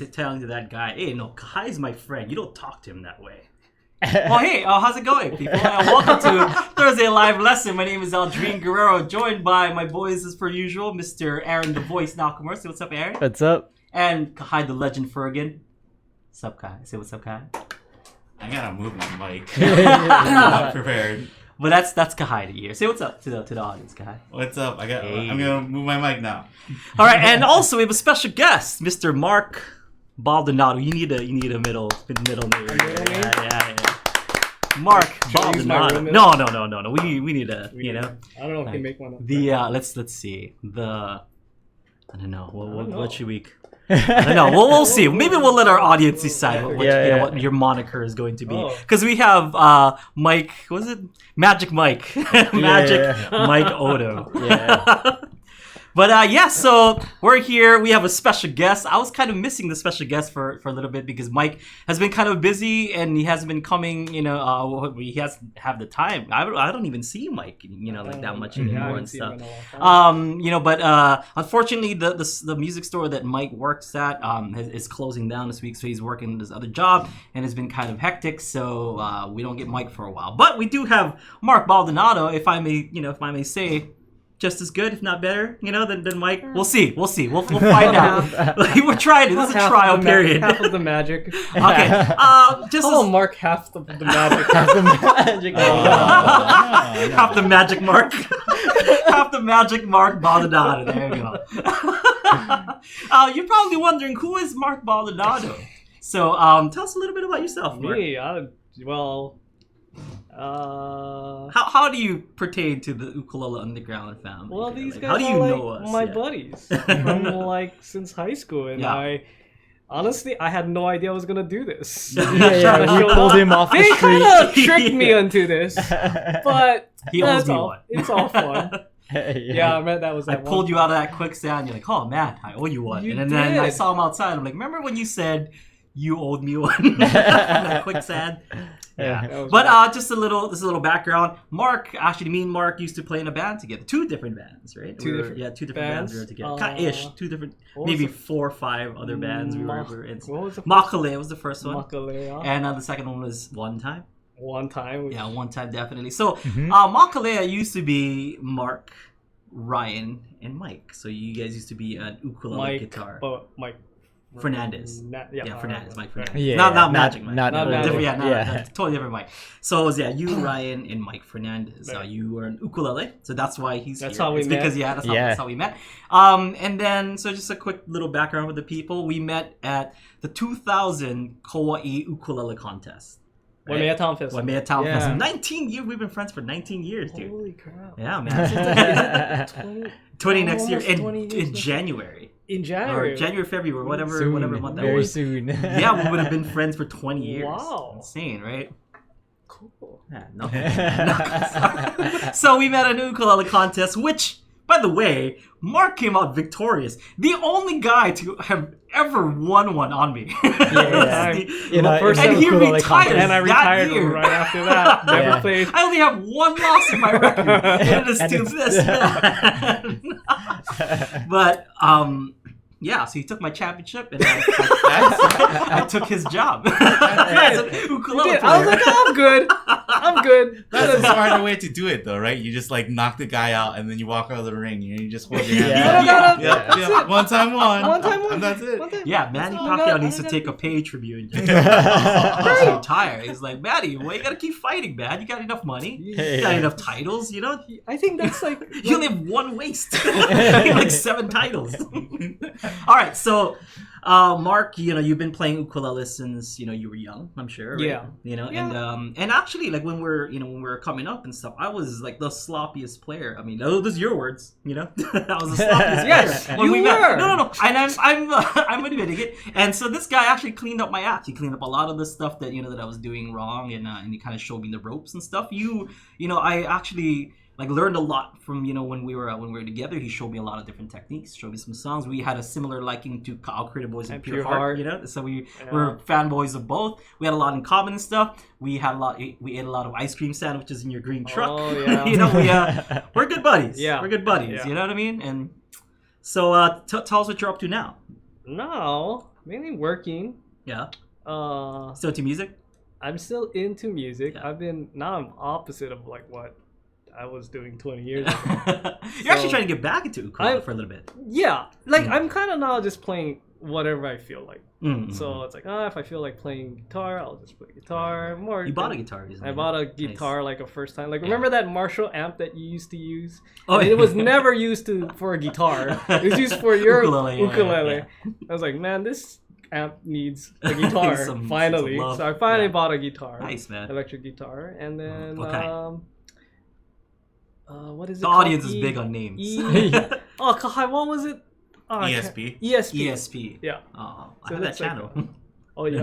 telling to that guy, hey, no, Kai's my friend. You don't talk to him that way. Well, hey, how's it going, people? Welcome to Thursday Live Lesson. My name is Aldrine Guerrero, joined by my boys as per usual, Mr. Aaron the Voice Nakamura. Say what's up, Aaron. What's up? And Kai the Legend Fergan. What's up, Kai? Say what's up, Kai. I gotta move my mic. I'm not prepared. But that's Kai to you. Say what's up to the audience, Kai. What's up? I'm gonna move my mic now. All right, and also we have a special guest, Mr. Mark Baldonado. You need a middle name. Yeah. Mark Baldonado. No. We need a I don't know if we make one up. Let's see. I don't know. What should we? I don't know. We'll see. Maybe we'll let our audience decide what your moniker is going to be. Because we have Mike. Was it Magic Mike? Mike Odo. Yeah. But so we're here. We have a special guest. I was kind of missing the special guest for a little bit because Mike has been kind of busy and he hasn't been coming. He hasn't have the time. I don't even see Mike, like that much anymore and stuff. But unfortunately, the music store that Mike works at is closing down this week, so he's working this other job and it's been kind of hectic. So we don't get Mike for a while, but we do have Mark Baldonado, if I may say. Just as good, if not better, than Mike. We'll see. We'll find out. We're trying it. This is a trial period. Half of the magic. Okay. Mark half the magic. Half the magic. Half the magic Mark. Half the magic Mark Baldonado. There you go. You're probably wondering, who is Mark Baldonado? So tell us a little bit about yourself, Mark. Me? How do you pertain to the Ukulele Underground family? Well, these guys how do you know us? My buddies from since high school, and I honestly had no idea I was gonna do this. You pulled him off the street. They kind of tricked me Yeah. into this, but he owes me one. It's all fun. I meant that was. I pulled you out of that quicksand. You're like, oh man, I owe you one. Then I saw him outside. I'm like, remember when you said you owed me one? That quicksand. Yeah, but just a little background. Mark, actually, me and Mark used to play in a band together. Two different bands, right? Two different bands we were together. Two different, maybe 4 or 5 other bands we were in. Ukulele was the first one. And the second one was One Time. One Time. Yeah, One Time, definitely. So Ukulele used to be Mark, Ryan, and Mike. So you guys used to be an ukulele guitar. Mike. Fernandez. Fernandez. Mike Fernandez. Yeah, not Magic Mike. Not Magic. Totally different Mike. So it was you, Ryan, and Mike Fernandez. You were an ukulele, so that's why he's here. How we met. Because that's how we met. And then so just a quick little background with the people. We met at the 2000 Kauai Ukulele Contest. Waimea Town Festival. 19 years. We've been friends for 19 years, dude. Holy crap. Yeah, man. 20 next year in January. In January. Or January, February, whatever month that very was. soon. Yeah, we would have been friends for 20 years. Wow. Insane, right? Cool. Yeah, so we met at an ukulele contest, which, by the way, Mark came out victorious. The only guy to have ever won one on me. And he retired. And I retired right after that. Never played. I only have one loss in my record. And it is to this. But so he took my championship, and I took his job. As an ukulele player. I was like, I'm good. That's a smarter way to do it, though, right? You just knock the guy out, and then you walk out of the ring, and you just hold your hand. Yeah. One time one. And that's it. Yeah, Manny Pacquiao needs to take a pay tribute and just retire. He's like, Manny, well, you gotta keep fighting, man. You got enough money. You got enough titles, I think that's you only have one waist. You have 7 titles. All right, so Mark, you've been playing ukulele since you were young, I'm sure. Right? Yeah. And actually, when we're coming up and stuff, I was the sloppiest player. I mean, those are your words. I was the sloppiest player when we met. No. And I'm admitting it. And so this guy actually cleaned up my act. He cleaned up a lot of the stuff that that I was doing wrong, and he kind of showed me the ropes and stuff. I actually learned a lot from when we were together. He showed me a lot of different techniques, showed me some songs. We had a similar liking to Kyle Creative Boys and Pure Heart, so we were fanboys of both. We had a lot in common and stuff. We ate a lot of ice cream sandwiches in your green truck. Oh, yeah. We're good buddies. Yeah, we're good buddies. Yeah. You know what I mean? And so tell us what you're up to now. No, mainly working. Yeah. Uh, Still into music? I'm still into music. Yeah. I'm opposite of like what I was doing 20 years ago. You're actually trying to get back into ukulele for a little bit. Yeah, like I'm kind of now just playing whatever I feel like. Mm-hmm. So it's like, if I feel like playing guitar, I'll just play guitar. More. You bought a guitar recently. I bought a guitar like a first time. Like remember that Marshall amp that you used to use? Oh, it was never used for a guitar. It was used for your ukulele. Yeah. I was like, man, this amp needs a guitar. Finally, some love. so I finally bought a guitar. Nice, man. Electric guitar, and then What kind? what is it? The called? audience is big on names. Oh, Kahai, what was it? Oh, ESP. ESP. ESP. Yeah. Oh, I So have that that's like channel. Oh yeah.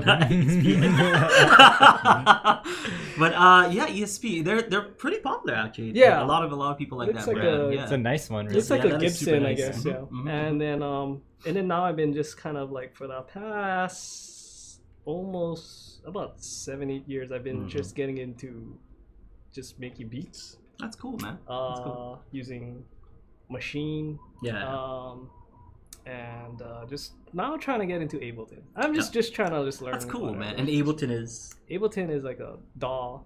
But yeah, ESP. They're pretty popular actually. Yeah. A lot of people like It's that like brand. a- Yeah. It's a nice one, really. It's like Yeah, a that is super Gibson, I nice. guess. Yeah. Mhm. And then now I've been just kind of like for the past almost about 7-8 years, I've been just getting into just making beats. That's cool, man. That's cool. Using Machine. Yeah. And just now trying to get into Ableton. I'm just trying to just learn. That's cool, whatever. man. And Ableton is Ableton is like a DAW.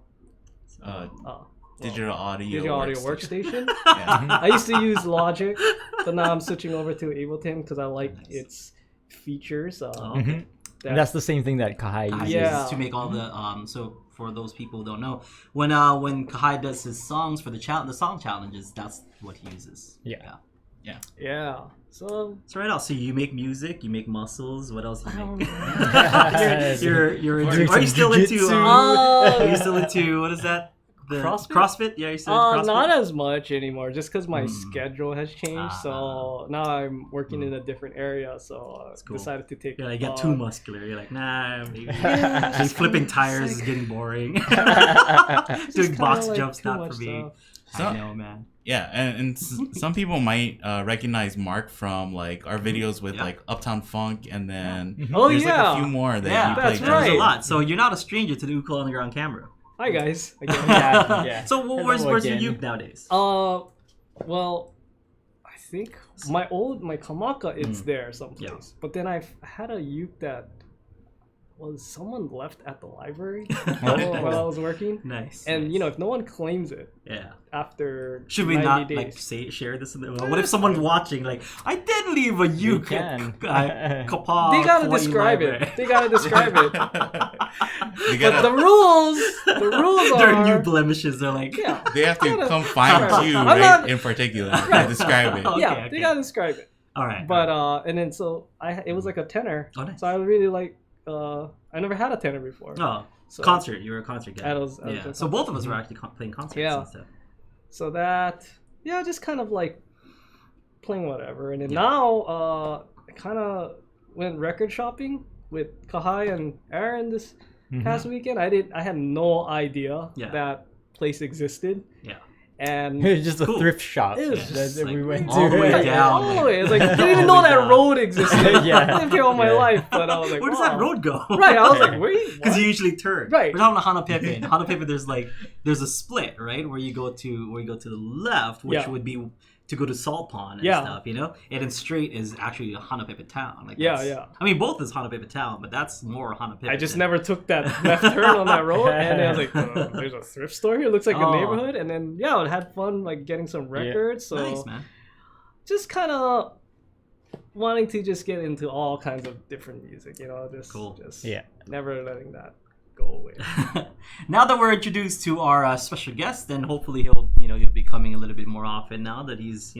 Digital audio. Digital audio workstation. Yeah. I used to use Logic, but now I'm switching over to Ableton because I like its features. And that's the same thing that Kahai I uses. Yeah. use to make all the so for those people who don't know, when Kahai does his songs for the song challenges, that's what he uses. Yeah. Yeah. So So right now, so you make music, you make muscles. What else do you make? Yes. you're into, Doing are you some still into? jujitsu. Are you still into what is that? The CrossFit? CrossFit? Yeah, you're still into CrossFit. not as much anymore, just because my schedule has changed. So now I'm working in a different area. So cool. decided to take. Yeah, like get too muscular. You're like, nah, maybe. Yeah, Maybe flipping tires is getting boring. Just Doing kinda box like jumps too not much for me. stuff. So- I know, man. Yeah, and some people might recognize Mark from like our videos with Yeah. like Uptown Funk, and then Oh, there's like yeah. a few more that Yeah, you that's played. right. There's a lot. So you're not a stranger to the ukulele underground camera. Hi guys. Again. Yeah. So where's Hello your again. uke nowadays? Well, I think my Kamaka it's there someplace. Yeah. But then I've had a uke that was someone left at the library Oh. while I was working. Nice. And nice. you know, if no one claims it yeah. after Should we 90 not days, like share this in the? What if someone's watching? Like, I did leave a uke. can. Kapal, they gotta Kauai describe library. it. They gotta describe it. They, But gotta, the rules There are are new blemishes. They're like, yeah. they have to gotta- come find you, I'm right? not- In particular, to describe it. Okay, Yeah, okay. they gotta describe it. all right. But and then so it was like a tenor. Oh, nice. So I really like I never had a tenor before. Oh, So concert. You were a concert guy. I was yeah. in So both of us were actually playing concerts Yeah. and stuff. So that just kind of like playing whatever. And then Yeah. now I kind of went record shopping with Kahai and Aaron this past weekend. I had no idea Yeah. that place existed. Yeah. And It was just a Cool. thrift shop It was that just, we like, went all to. the way like, down. all the way. It's like I didn't All even the know way that down. road existed. Yeah. I lived here all my Yeah. life, but I was like, Where does wow. that road go? Right. I was like, wait. Because what? you usually turn. Right. We're talking about Hanapepe. Hanapepe, there's a split, right, where you go to the left, which Yeah. would be to go to Salt Pond and Yeah. stuff, you know. And then straight is actually a Hanapepe town. Like Yeah, that's- yeah. I mean, both is Hanapepe town, but that's more Hanapepe. I just than- never took that left turn on that road, and then I was like, "There's a thrift store here. It looks like Oh. a neighborhood." And then I had fun like getting some records. So Nice, man. just kind of wanting to just get into all kinds of different music, Cool. just Yeah. never letting that go away. Now that we're introduced to our special guest, then hopefully he'll be coming a little bit more often now that he's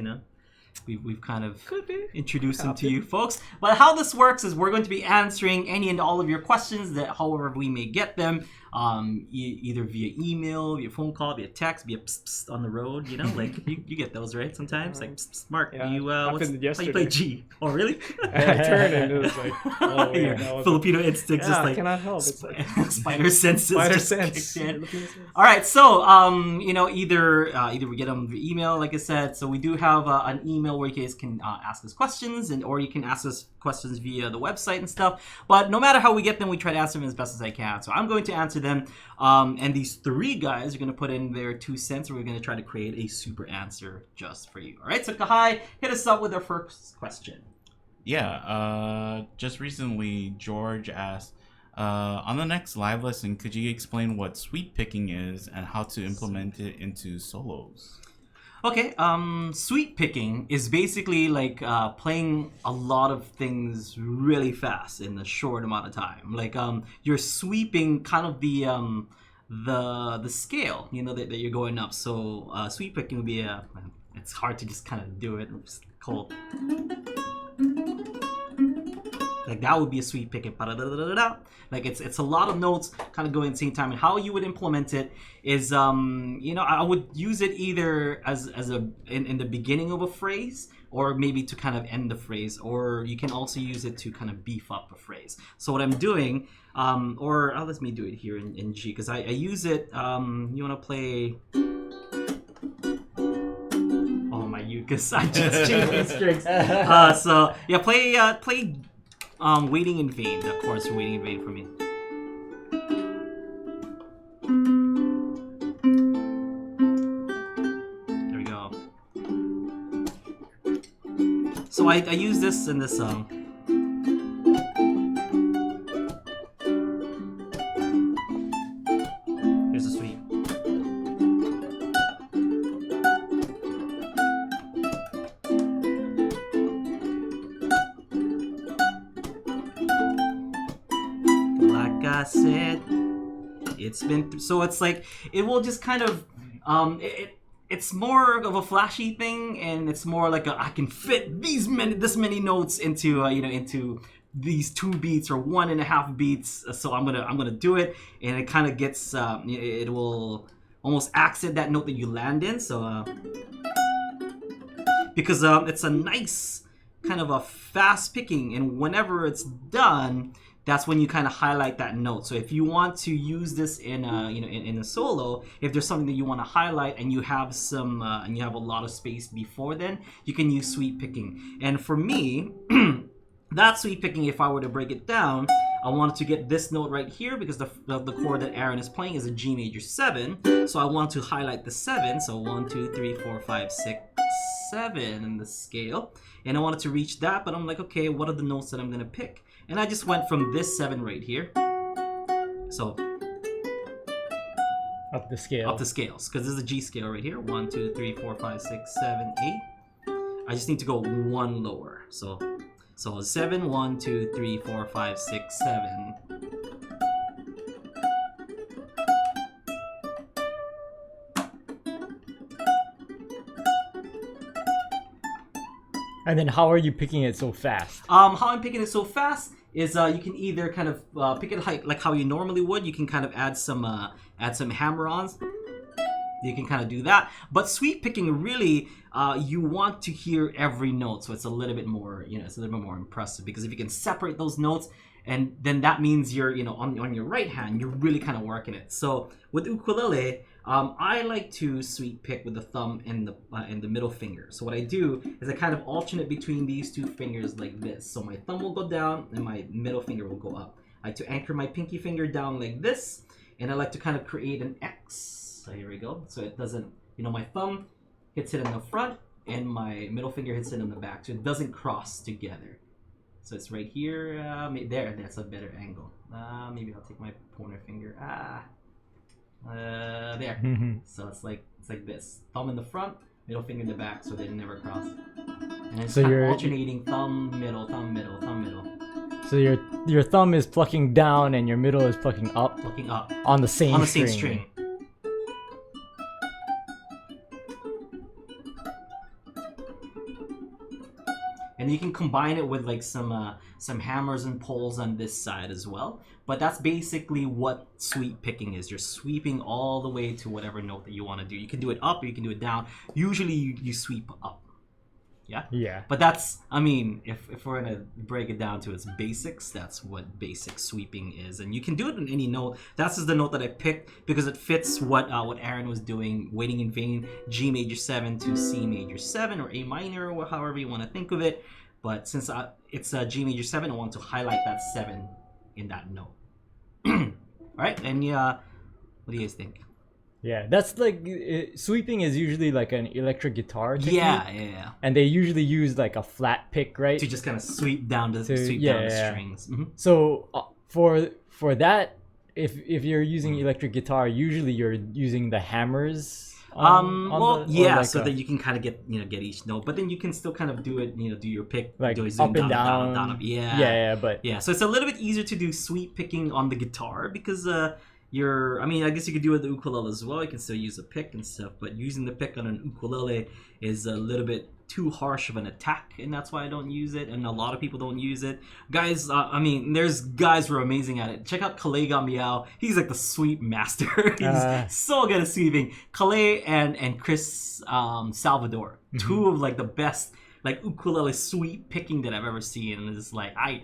we've kind of Could be. introduce him to you folks. But how this works is we're going to be answering any and all of your questions that however we may get them, either via email, via phone call, via text, via psst, psst on the road, like you get those, right? Sometimes like psst, psst, Mark, Yeah, you happened how you yesterday. play G? Oh, really? And I turned and it was like, oh Your yeah, that was Filipino instincts yeah, just like cannot help. It's like spider senses spider just sense. kicked in. Filipino sense. All right, so either we get them via email, like I said. So we do have an email where you guys can ask us questions, or you can ask us questions via the website and stuff. But no matter how we get them, we try to answer them as best as I can. So I'm going to answer them, and these three guys are going to put in their 2 cents, and we're going to try to create a super answer just for you. All right, so Kahai, hit us up with our first question. Yeah, just recently, George asked, on the next live lesson, could you explain what sweep picking is and how to implement it into solos? Okay, sweep picking is basically like playing a lot of things really fast in a short amount of time. Like you're sweeping kind of the scale, that you're going up. So sweep picking would be it's hard to just kind of do it. It's cold. Like that would be a sweep picking. Like it's a lot of notes kind of going at the same time. And how you would implement it is, I would use it either as in the beginning of a phrase, or maybe to kind of end the phrase, or you can also use it to kind of beef up a phrase. So what I'm doing, let me do it here in G, because I use it. You want to play? Oh my Ukas! I just changed my strings. So yeah, play. Waiting in Vain, the chorus for Waiting in Vain for me. There we go. So I use this in this song. Here's the sweep. I said, it's been so it's like it will just kind of it's more of a flashy thing, and it's more like I can fit this many notes into into these 2 beats or 1.5 beats, so I'm gonna do it, and it kind of gets it will almost accent that note that you land in, so because it's a nice kind of a fast picking, and whenever it's done, that's when you kind of highlight that note. So if you want to use this in in a solo, if there's something that you want to highlight and you have some and you have a lot of space before then, you can use sweep picking. And for me, that sweep picking, if I were to break it down, I wanted to get this note right here because the chord that Aaron is playing is a G major 7. So I want to highlight the 7. So 1, 2, 3, 4, 5, 6, 7 in the scale. And I wanted to reach that, but I'm like, okay, what are the notes that I'm going to pick? And I just went from this 7 right here. So up the scales, because this is a G scale right here. 1, 2, 3, 4, 5, 6, 7, 8. I just need to go 1 lower. So 7, 1, 2, 3, 4, 5, 6, 7. And then how are you picking it so fast? How I'm picking it so fast is you can either kind of pick it like how you normally would. You can kind of add some hammer-ons. You can kind of do that. But sweep picking, really, you want to hear every note, so it's a little bit more, it's a little bit more impressive. Because if you can separate those notes, and then that means you're, on your right hand, you're really kind of working it. So with ukulele, I like to sweep pick with the thumb and the middle finger. So what I do is I kind of alternate between these 2 fingers like this. So my thumb will go down and my middle finger will go up. I like to anchor my pinky finger down like this, and I like to kind of create an X. So here we go. So it doesn't, my thumb hits it in the front and my middle finger hits it in the back. So it doesn't cross together. So it's right here, there. That's a better angle. Maybe I'll take my pointer finger. There. So it's like this. Thumb in the front, middle finger in the back, so they never cross. And it's so kind of alternating thumb, middle, thumb, middle, thumb, middle. So your thumb is plucking down and your middle is plucking up. Plucking up. On the same string. And you can combine it with like some hammers and poles on this side as well. But that's basically what sweep picking is. You're sweeping all the way to whatever note that you want to do. You can do it up or you can do it down. Usually you sweep up. Yeah? Yeah. But that's, if we're going to break it down to its basics, that's what basic sweeping is. And you can do it in any note. That's just the note that I picked because it fits what Aaron was doing, Waiting in Vain, G major 7 to C major 7 or A minor or however you want to think of it. But since it's a G major 7, I want to highlight that 7 in that note. All right, and what do you guys think? Yeah, that's like sweeping is usually like an electric guitar technique. Yeah. And they usually use like a flat pick, right? To just kind of sweep down the To- strings. Mm-hmm. So for that, if you're using electric guitar, usually you're using the hammers. So that you can kind of get each note, but then you can still kind of do it, do your pick, like do it up and down. up. But So it's a little bit easier to do sweep picking on the guitar because I guess you could do it with the ukulele as well. You can still use a pick and stuff, but using the pick on an ukulele is a little bit too harsh of an attack, and that's why I don't use it, and a lot of people don't use it. Guys, there's guys who are amazing at it. Check out Kalega Meow. He's like the sweep master. He's so good at sweeping. Kale and Chris Salvador, two of like the best like ukulele sweep picking that I've ever seen, and it's like I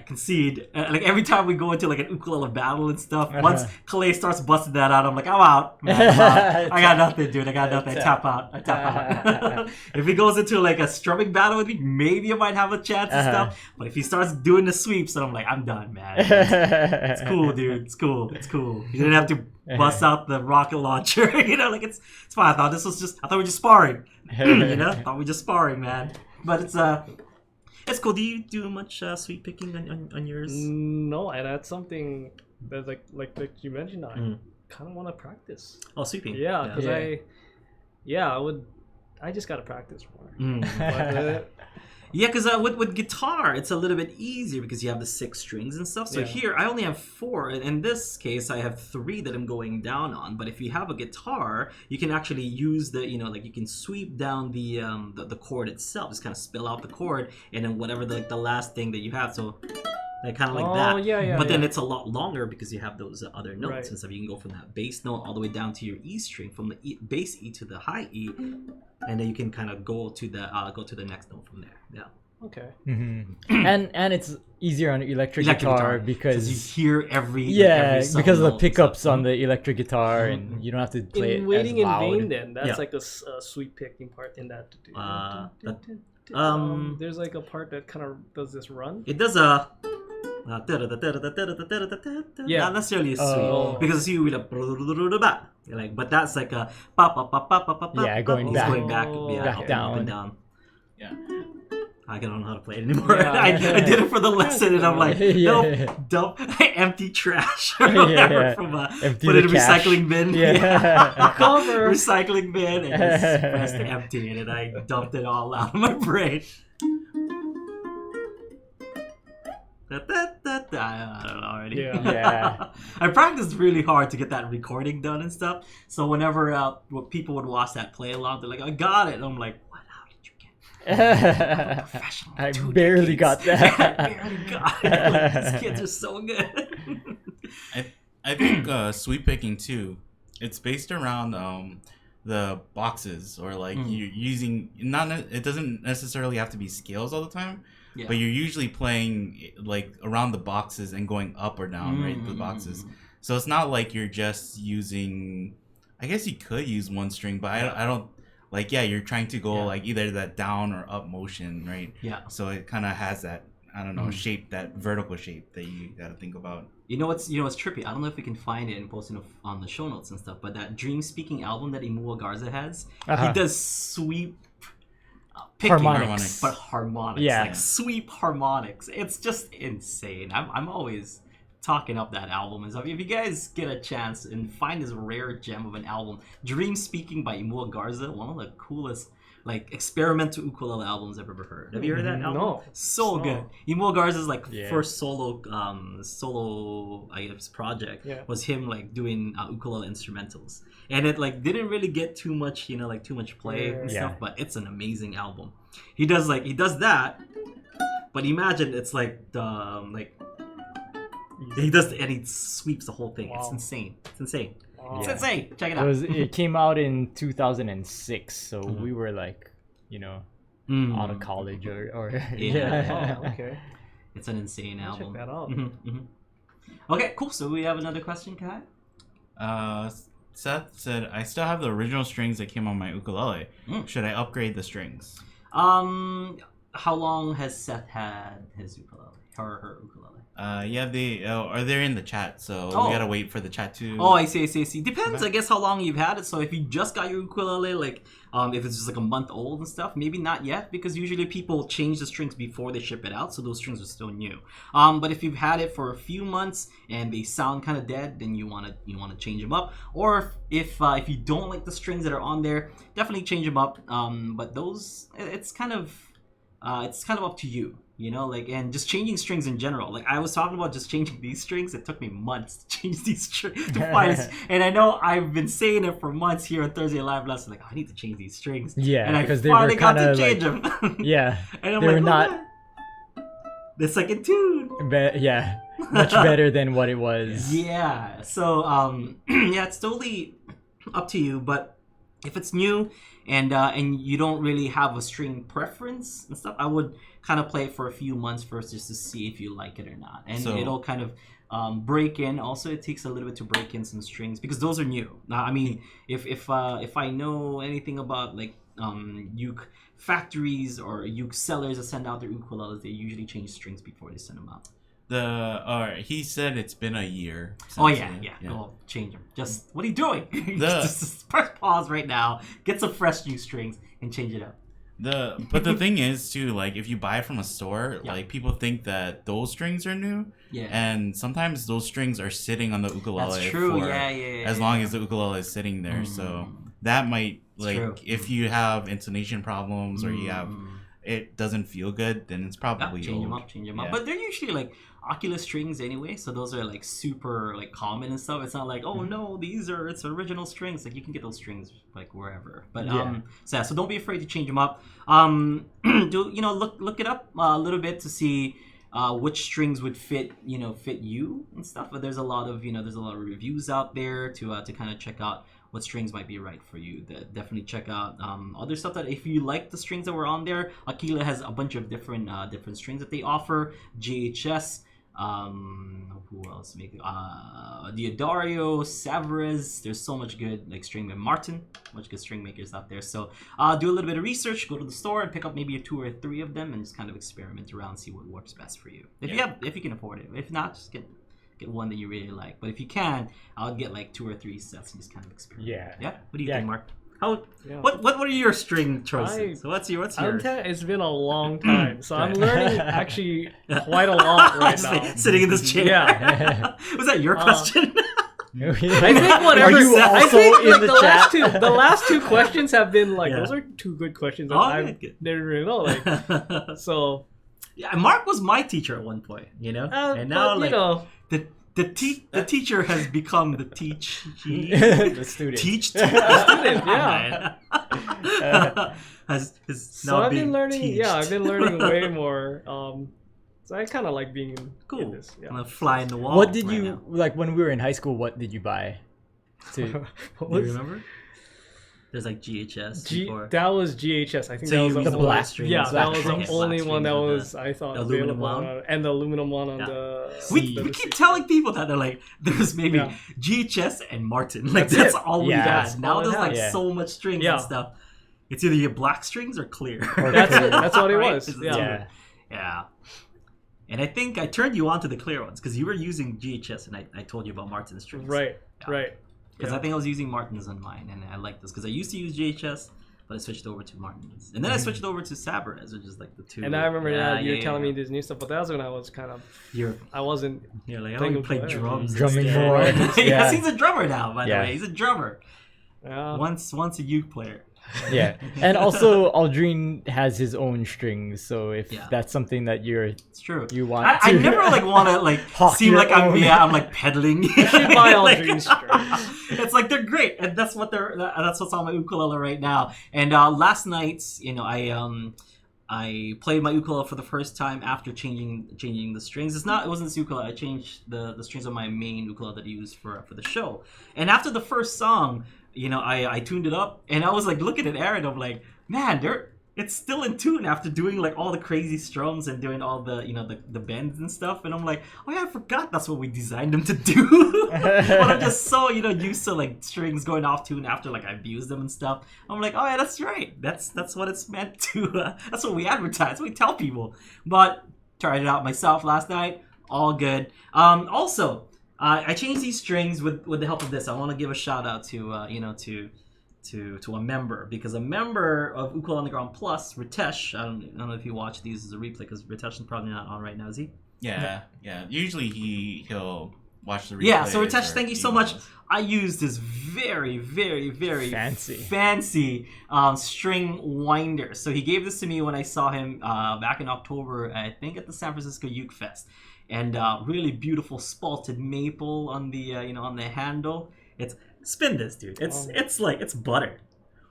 concede. Like every time we go into like an ukulele battle and stuff, once Kalei starts busting that out, I'm like, I'm out. Man, I'm out. I got nothing, dude. I got nothing. I tap out. If he goes into like a strumming battle with me, maybe I might have a chance and stuff. But if he starts doing the sweeps, then I'm like, I'm done, man. It's cool, dude. It's cool. You didn't have to bust out the rocket launcher. Like it's fine. I thought we were just sparring. Thought we were just sparring, man. But it's cool. Do you do much sweep picking on yours? No, and that's something that like you mentioned. I kind of want to practice. Oh, sweeping. Yeah, because I just gotta practice more. Because with guitar, it's a little bit easier because you have the 6 strings and stuff. So here, I only have 4. In this case, I have 3 that I'm going down on. But if you have a guitar, you can actually use the, like you can sweep down the chord itself. Just kind of spill out the chord, and then whatever the last thing that you have. So like kind of like that. But then it's a lot longer because you have those other notes and stuff. You can go from that bass note all the way down to your E string, from the bass E to the high E, and then you can kind of go to the next note from there. Yeah. Okay. Mm-hmm. and it's easier on electric guitar because you hear every because of the pickups on the electric guitar, and you don't have to play it Waiting as in loud. Vain. Then that's like a sweep picking part in that. There's like a part that kind of does this run. It does a. Not necessarily a sweep because you like, but that's like a going back, back down, up and down. Yeah. I don't know how to play it anymore. I did it for the lesson, and I'm like, nope, dump empty trash or whatever from put it in a recycling bin. Cover recycling bin, and just pressed empty, and then I dumped it all out of my brain. I don't know already. I practiced really hard to get that recording done and stuff. So whenever people would watch that play along, they're like, "I got it." And I'm like, "What? How did you get it?" Professional. I barely got that. I barely got it. Like, these kids are so good. I think sweep picking too. It's based around the boxes, or like you're using it doesn't necessarily have to be scales all the time. Yeah. But you're usually playing like around the boxes and going up or down, right? The boxes. So it's not like you're just using. I guess you could use one string, but I don't like. Yeah, you're trying to go like either that down or up motion, right? Yeah. So it kind of has that shape, that vertical shape that you got to think about. You know what's trippy? I don't know if we can find it and post it on the show notes and stuff. But that Dream Speaking album that Imua Garza has, he does sweep. Harmonics. But harmonics, like sweep harmonics. It's just insane. I'm always talking up that album and stuff. If you guys get a chance and find this rare gem of an album, Dream Speaking by Imua Garza, one of the coolest like experimental ukulele albums I've ever heard. Have you heard that album? No. So good. Imua Garza's like first solo I guess project was him like doing ukulele instrumentals. And it like didn't really get too much, too much play and stuff, but it's an amazing album. He does that, but imagine it's like he does and he sweeps the whole thing. Wow. It's insane. It's insane. Check it out. It came out in 2006, so we were like, out of college or Oh, okay. It's an insane album. Check that out. Okay, cool. So we have another question, Kai? Seth said, I still have the original strings that came on my ukulele. Should I upgrade the strings? How long has Seth had his ukulele? Her ukulele? Yeah, they are they're in the chat, so we gotta wait for the chat to. Oh, I see. Depends, I guess, how long you've had it. So if you just got your ukulele, like, if it's just like a month old and stuff, maybe not yet, because usually people change the strings before they ship it out, so those strings are still new. But if you've had it for a few months and they sound kind of dead, then you wanna change them up. Or if you don't like the strings that are on there, definitely change them up. But those, it's kind of up to you. You know, like, and just changing strings in general. Like, I was talking about just changing these strings. It took me months to change these strings to find it. And I know I've been saying it for months here on Thursday Live Lesson. Like, I need to change these strings. Yeah, and I because finally they were got to kind of change like, them. yeah, and I'm they were like, not. The second tune. Yeah, much better than what it was. Yeah. So, yeah, it's totally up to you. But if it's new and you don't really have a string preference and stuff, I would kind of play it for a few months first just to see if you like it or not. And it'll kind of break in. Also, it takes a little bit to break in some strings because those are new. Now, I mean, if I know anything about like uke factories or uke sellers that send out their ukuleles, they usually change strings before they send them out. He said it's been a year. Oh yeah. Go change them. Just what are you doing? just press pause right now. Get some fresh new strings and change it up. But the thing is too, like if you buy it from a store, like people think that those strings are new. Yeah. And sometimes those strings are sitting on the ukulele. That's true. For as long as the ukulele is sitting there. So that might if you have intonation problems or you have it doesn't feel good, then it's probably change them up. But they're usually like Oculus strings anyway, so those are like super like common and stuff. It's not like no, it's original strings. Like you can get those strings like wherever. But so don't be afraid to change them up. Look it up a little bit to see which strings would fit you and stuff. But there's a lot of reviews out there to kind of check out what strings might be right for you. Definitely check out other stuff that if you like the strings that were on there. Ukulele has a bunch of different strings that they offer. GHS, who else Diodario, Savarez. There's so much good like string and Martin, much good string makers out there. So do a little bit of research, go to the store and pick up maybe 2 or 3 of them and just kind of experiment around, see what works best for you. If you can afford it. If not, just get one that you really like. But if you can, I'll get like 2 or 3 sets and just kind of experiment. Yeah. What do you think, Mark? What are your string choices? What's yours? It's been a long time, so I'm learning actually quite a lot right now. Sitting in this chair. Yeah. Was that your question? I think whatever. Are you also in the chat? The last 2 questions have been like those are 2 good questions. I didn't really know. Like so. Yeah, Mark was my teacher at one point, and now the teacher has become the the student. Teach the student, yeah. So I've been learning. Teached. Yeah, I've been learning way more. So I kind of like being in this. Yeah. I'm gonna fly in the wall. What did you like when we were in high school? What did you buy? Do you remember? There's like GHS before. That was GHS. I think so that was the black strings. Yeah, that was the only one that was I thought the aluminum one and the aluminum one on the. We keep telling people that they're like there's maybe GHS and Martin. Like that's all we got. Now there's like so much strings and stuff. It's either your black strings or clear. That's what it was. Yeah. And I think I turned you on to the clear ones because you were using GHS and I told you about Martin's strings. Right. Because I think I was using Martin's on mine, and I like this because I used to use GHS, but I switched over to Martin's, and then I switched over to Savarez, which is like the 2. And I remember you were telling me this new stuff, but that was when I was kind of I wasn't. You're like I don't play drums, drumming more. Yes, he's a drummer now. By the way, he's a drummer. Yeah. Once a uke player. Yeah, and also Aldrine has his own strings, so if that's something that it's true. You want, I never like want to like seem like I'm like peddling. You should buy Aldrine strings. It's like they're great, and that's what's on my ukulele right now. And last night, I played my ukulele for the first time after changing the strings. It wasn't this ukulele. I changed the strings on my main ukulele that I use for the show. And after the first song, I tuned it up, and I was like looking at Aaron. I'm like, man, it's still in tune after doing like all the crazy strums and doing all the the bends and stuff. And I'm like, oh yeah, I forgot that's what we designed them to do. But I'm just so used to like strings going off tune after like I've used them and stuff. I'm like, oh yeah, that's right. That's what it's meant to. That's what we advertise. We tell people. But tried it out myself last night. all good. Also, I changed these strings with the help of this. I want to give a shout out to to a member, because a member of Ukulele Underground Plus, Ritesh. I don't know if you watch these as a replay, because Ritesh is probably not on right now, is he? Yeah. Usually he'll watch the replay. Yeah. So Ritesh, thank you so much. I used this very, very, very fancy string winder. So he gave this to me when I saw him back in October, I think at the San Francisco Uke Fest, and really beautiful spalted maple on the on the handle. It's spin this, dude. It's like it's butter.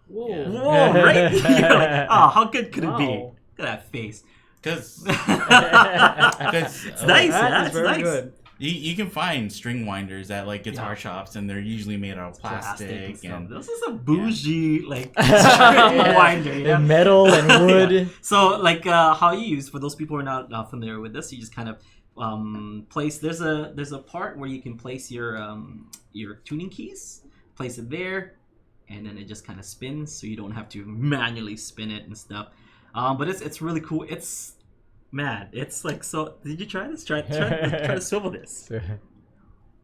Whoa, Yeah. Whoa, right? You're like, how good could it be? Look at that face. Because it's nice. That's very nice. good. You can find string winders at like guitar shops, and they're usually made out of plastic. And this is a Boujee like string winder, and metal and wood. Yeah. So like how you use, for those people who are not familiar with this, you just kind of place. There's a part where you can place your tuning keys. Place it there, and then it just kind of spins, so you don't have to manually spin it and stuff. But it's really cool. It's like, so did you try this? Try to swivel this.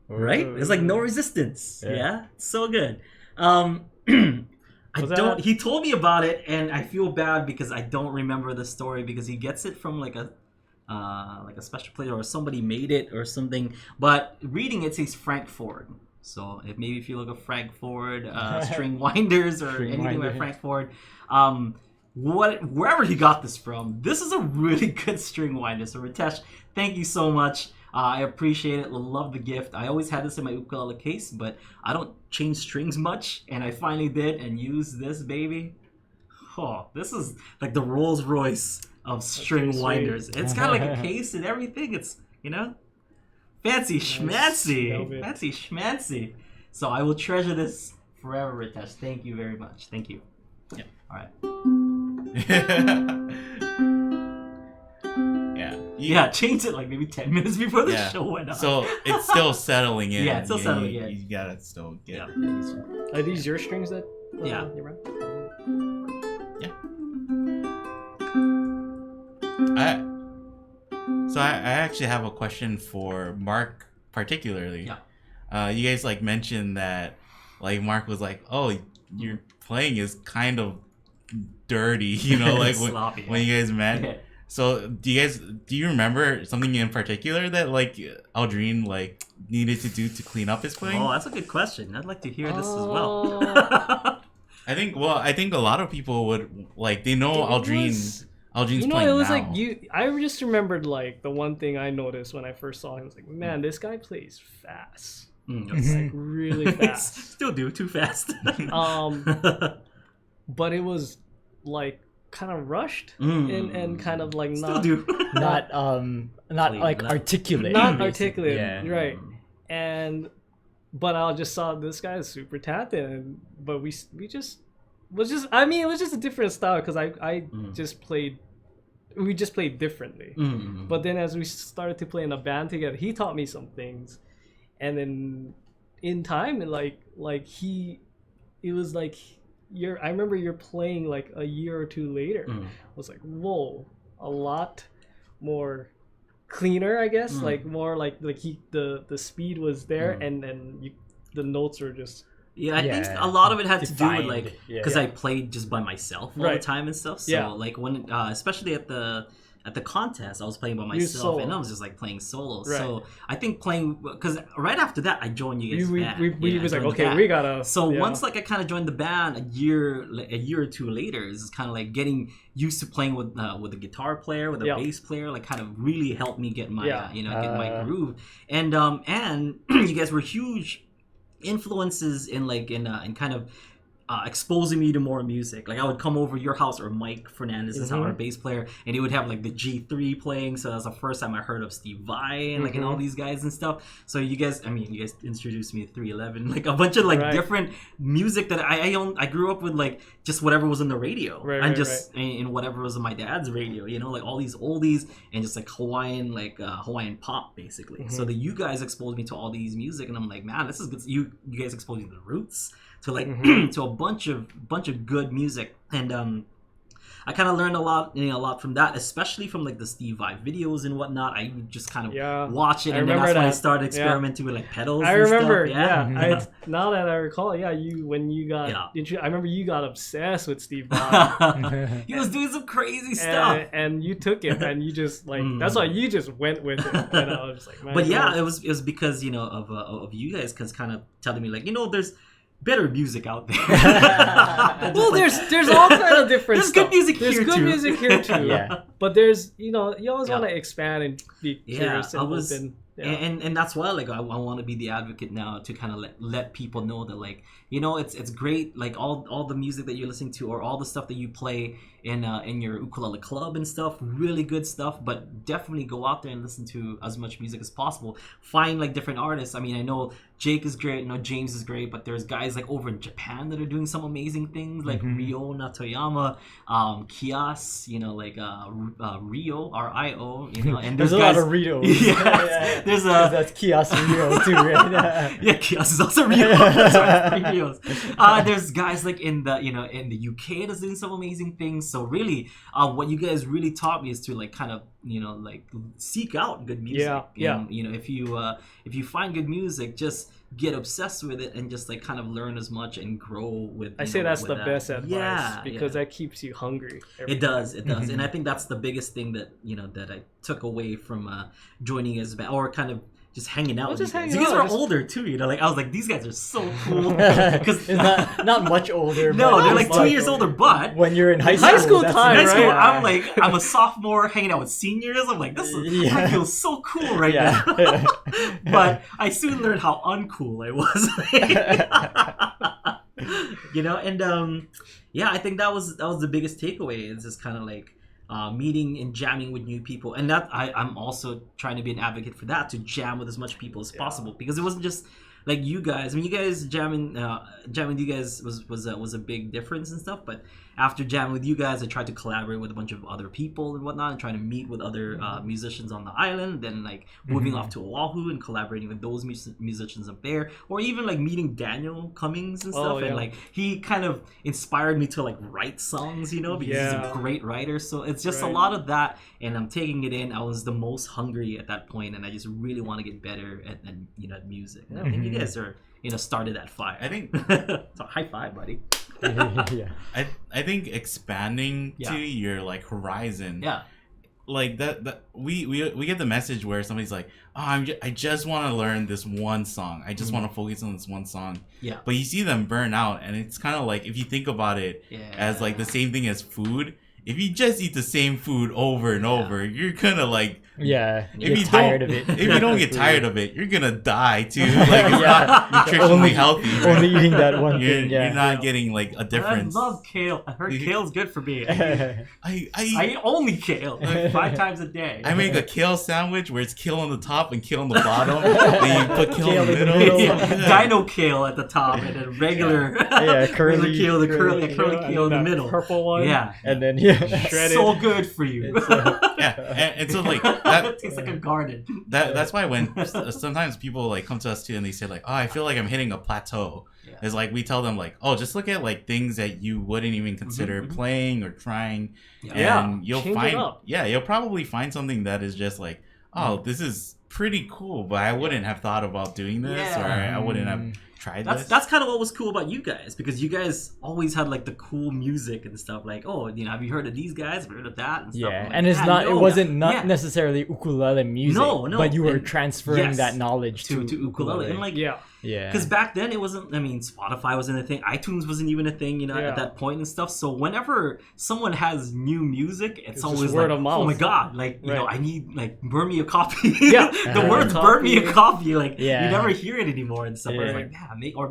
Right? It's like no resistance. Yeah? It's so good. He told me about it, and I feel bad because I don't remember the story, because he gets it from like a special place, or somebody made it or something. But reading it says Frank Ford. So maybe if you look at Frank Ford string winders or anything like Frank Ford, wherever he got this from, this is a really good string winder. So Ritesh, thank you so much. I appreciate it. Love the gift. I always had this in my ukulele case, but I don't change strings much, and I finally did and used this baby. Oh, this is like the Rolls Royce of string winders. It's got like a case and everything. It's fancy schmancy. Fancy schmancy. So I will treasure this forever, Ritesh. Thank you very much. Thank you. Yeah. All right. Yeah, changed it like maybe 10 minutes before the show went on. So it's still settling in. Yeah, it's still settling in. You gotta still get it. Are these your strings that you run? Yeah. I actually have a question for Mark particularly. Yeah. You guys like mentioned that like Mark was like, oh, your playing is kind of dirty, like sloppy, when you guys met. Yeah. So do you remember something in particular that like Aldrine like needed to do to clean up his playing? Oh, that's a good question. I'd like to hear this as well. I think a lot of people would like, they know Aldrine's playing it was now. like I just remembered like the one thing I noticed when I first saw him was like, man, this guy plays fast. Like really fast. Still do too fast. But it was like kind of rushed and kind of like not like articulate. Not articulate, yeah. right? But I just saw this guy is super talented, but it was just a different style, because we just played differently. But then as we started to play in a band together, he taught me some things, and then in time, and it was like I remember you're playing like a year or two later. I was like, whoa, a lot more cleaner, I guess. Like more like the speed was there, and then the notes were just. Yeah, I think a lot of it had to do with like, because I played just by myself all the time and stuff. So like when, especially at the contest, I was playing by myself, and I was just like playing solo. Right. So I think playing, because right after that I joined you guys. We was like, okay, we gotta. So once like I kind of joined the band a year or two later, it's kind of like getting used to playing with a guitar player, with a bass player, like kind of really helped me get my get my groove. And you guys were huge influences in kind of exposing me to more music. Like I would come over your house, or Mike Fernandez is our bass player, and he would have like the G3 playing. So that was the first time I heard of Steve Vai and and all these guys and stuff. So you guys introduced me to 311, like a bunch of different music that I grew up with, like just whatever was on the radio, and whatever was on my dad's radio, like all these oldies and just like Hawaiian pop basically. So that you guys exposed me to all these music, and I'm like, man, this is good. You guys exposed me to the Roots, to like to a bunch of good music. And I kind of learned a lot from that, especially from like the Steve Vai videos and whatnot. I would just kind of watch it, and then that's when I started experimenting with like pedals. I remember, stuff. now that I recall, I remember you got obsessed with Steve Vai. He was doing some crazy stuff, and you took it, and you just like that's why you just went with it. And I was like, man, but yeah, it was because of you guys, because kind of telling me like there's better music out there. Well, there's all kind of different there's stuff. Good music there's here good too. music here too. Yeah. But there's you always want to expand and be curious and open. Yeah. And that's why like I want to be the advocate now to kind of let people know that like it's great, like all the music that you're listening to or all the stuff that you play in your ukulele club and stuff, really good stuff, but definitely go out there and listen to as much music as possible. Find like different artists. I mean, I know Jake is great, James is great, but there's guys like over in Japan that are doing some amazing things, like Ryo Natoyama, Kias, like Rio, R-I-O, and there's a lot of Rios. Yeah. There's that's Kias Rio too, right? Yeah, Kias is also Rio. That's right, 3 Rios. There's guys like in the UK that's doing some amazing things. So really, what you guys really taught me is to like kind of like seek out good music. And, if you find good music, just get obsessed with it and just like kind of learn as much and grow with. I say that's the best advice because that keeps you hungry. It does, and I think that's the biggest thing that that I took away from joining as band or kind of just hanging out. You guys are older too, like I was like, these guys are so cool because not much older. No, they're like 2 years older. But when you're in high school time, right? I'm a sophomore hanging out with seniors. I'm like, I feel so cool right now. But I soon learned how uncool I was. I think that was the biggest takeaway. It's just kind of like meeting and jamming with new people, and that I'm also trying to be an advocate for that, to jam with as much people as possible, because it wasn't just like you guys. I mean, you guys jamming with you guys was a big difference and stuff, but after jamming with you guys, I tried to collaborate with a bunch of other people and whatnot, and trying to meet with other musicians on the island, then like moving off to Oahu and collaborating with those musicians up there, or even like meeting Daniel Cummings and stuff. And like he kind of inspired me to like write songs, because he's a great writer. So it's just a lot of that, and I'm taking it in. I was the most hungry at that point, and I just really want to get better at music. And I think you guys are started that fire. I think so high five, buddy. I think expanding to your like horizon. Yeah. Like that we get the message where somebody's like, I just want to learn this one song. I just want to focus on this one song. Yeah. But you see them burn out, and it's kind of like, if you think about it as like the same thing as food. If you just eat the same food over and over, you're gonna like you get tired of it. If you don't get tired of it, you're gonna die too. Like it's not nutritionally healthy. Right? Only eating that one thing. You're not getting like a difference. I love kale. I heard kale's good for me. I eat only kale like 5 times a day. I make a kale sandwich where it's kale on the top and kale on the bottom. Then you put kale in the middle. Dino kale at the top, and then regular curly kale, the curly kale in the middle. Purple one. Yeah. And then shredded. So good for you. And so like that it tastes like a garden. That's why when sometimes people like come to us too and they say like, I feel like I'm hitting a plateau. It's like we tell them like, just look at like things that you wouldn't even consider playing or trying, and you'll you'll probably find something that is just like, this is pretty cool, but I wouldn't have thought about doing this, or I wouldn't have tried this. That's kind of what was cool about you guys, because you guys always had like the cool music and stuff. Like, have you heard of these guys? Have you heard of that? And stuff. Like, and it wasn't necessarily ukulele music. No, but you were transferring that knowledge to ukulele. And like, because back then it wasn't. I mean, Spotify wasn't a thing. iTunes wasn't even a thing. At that point and stuff. So whenever someone has new music, it's always word like, of mouth. oh my god, like I need like burn me a copy. The words burn me a copy. Like you never hear it anymore and stuff. Where it's like,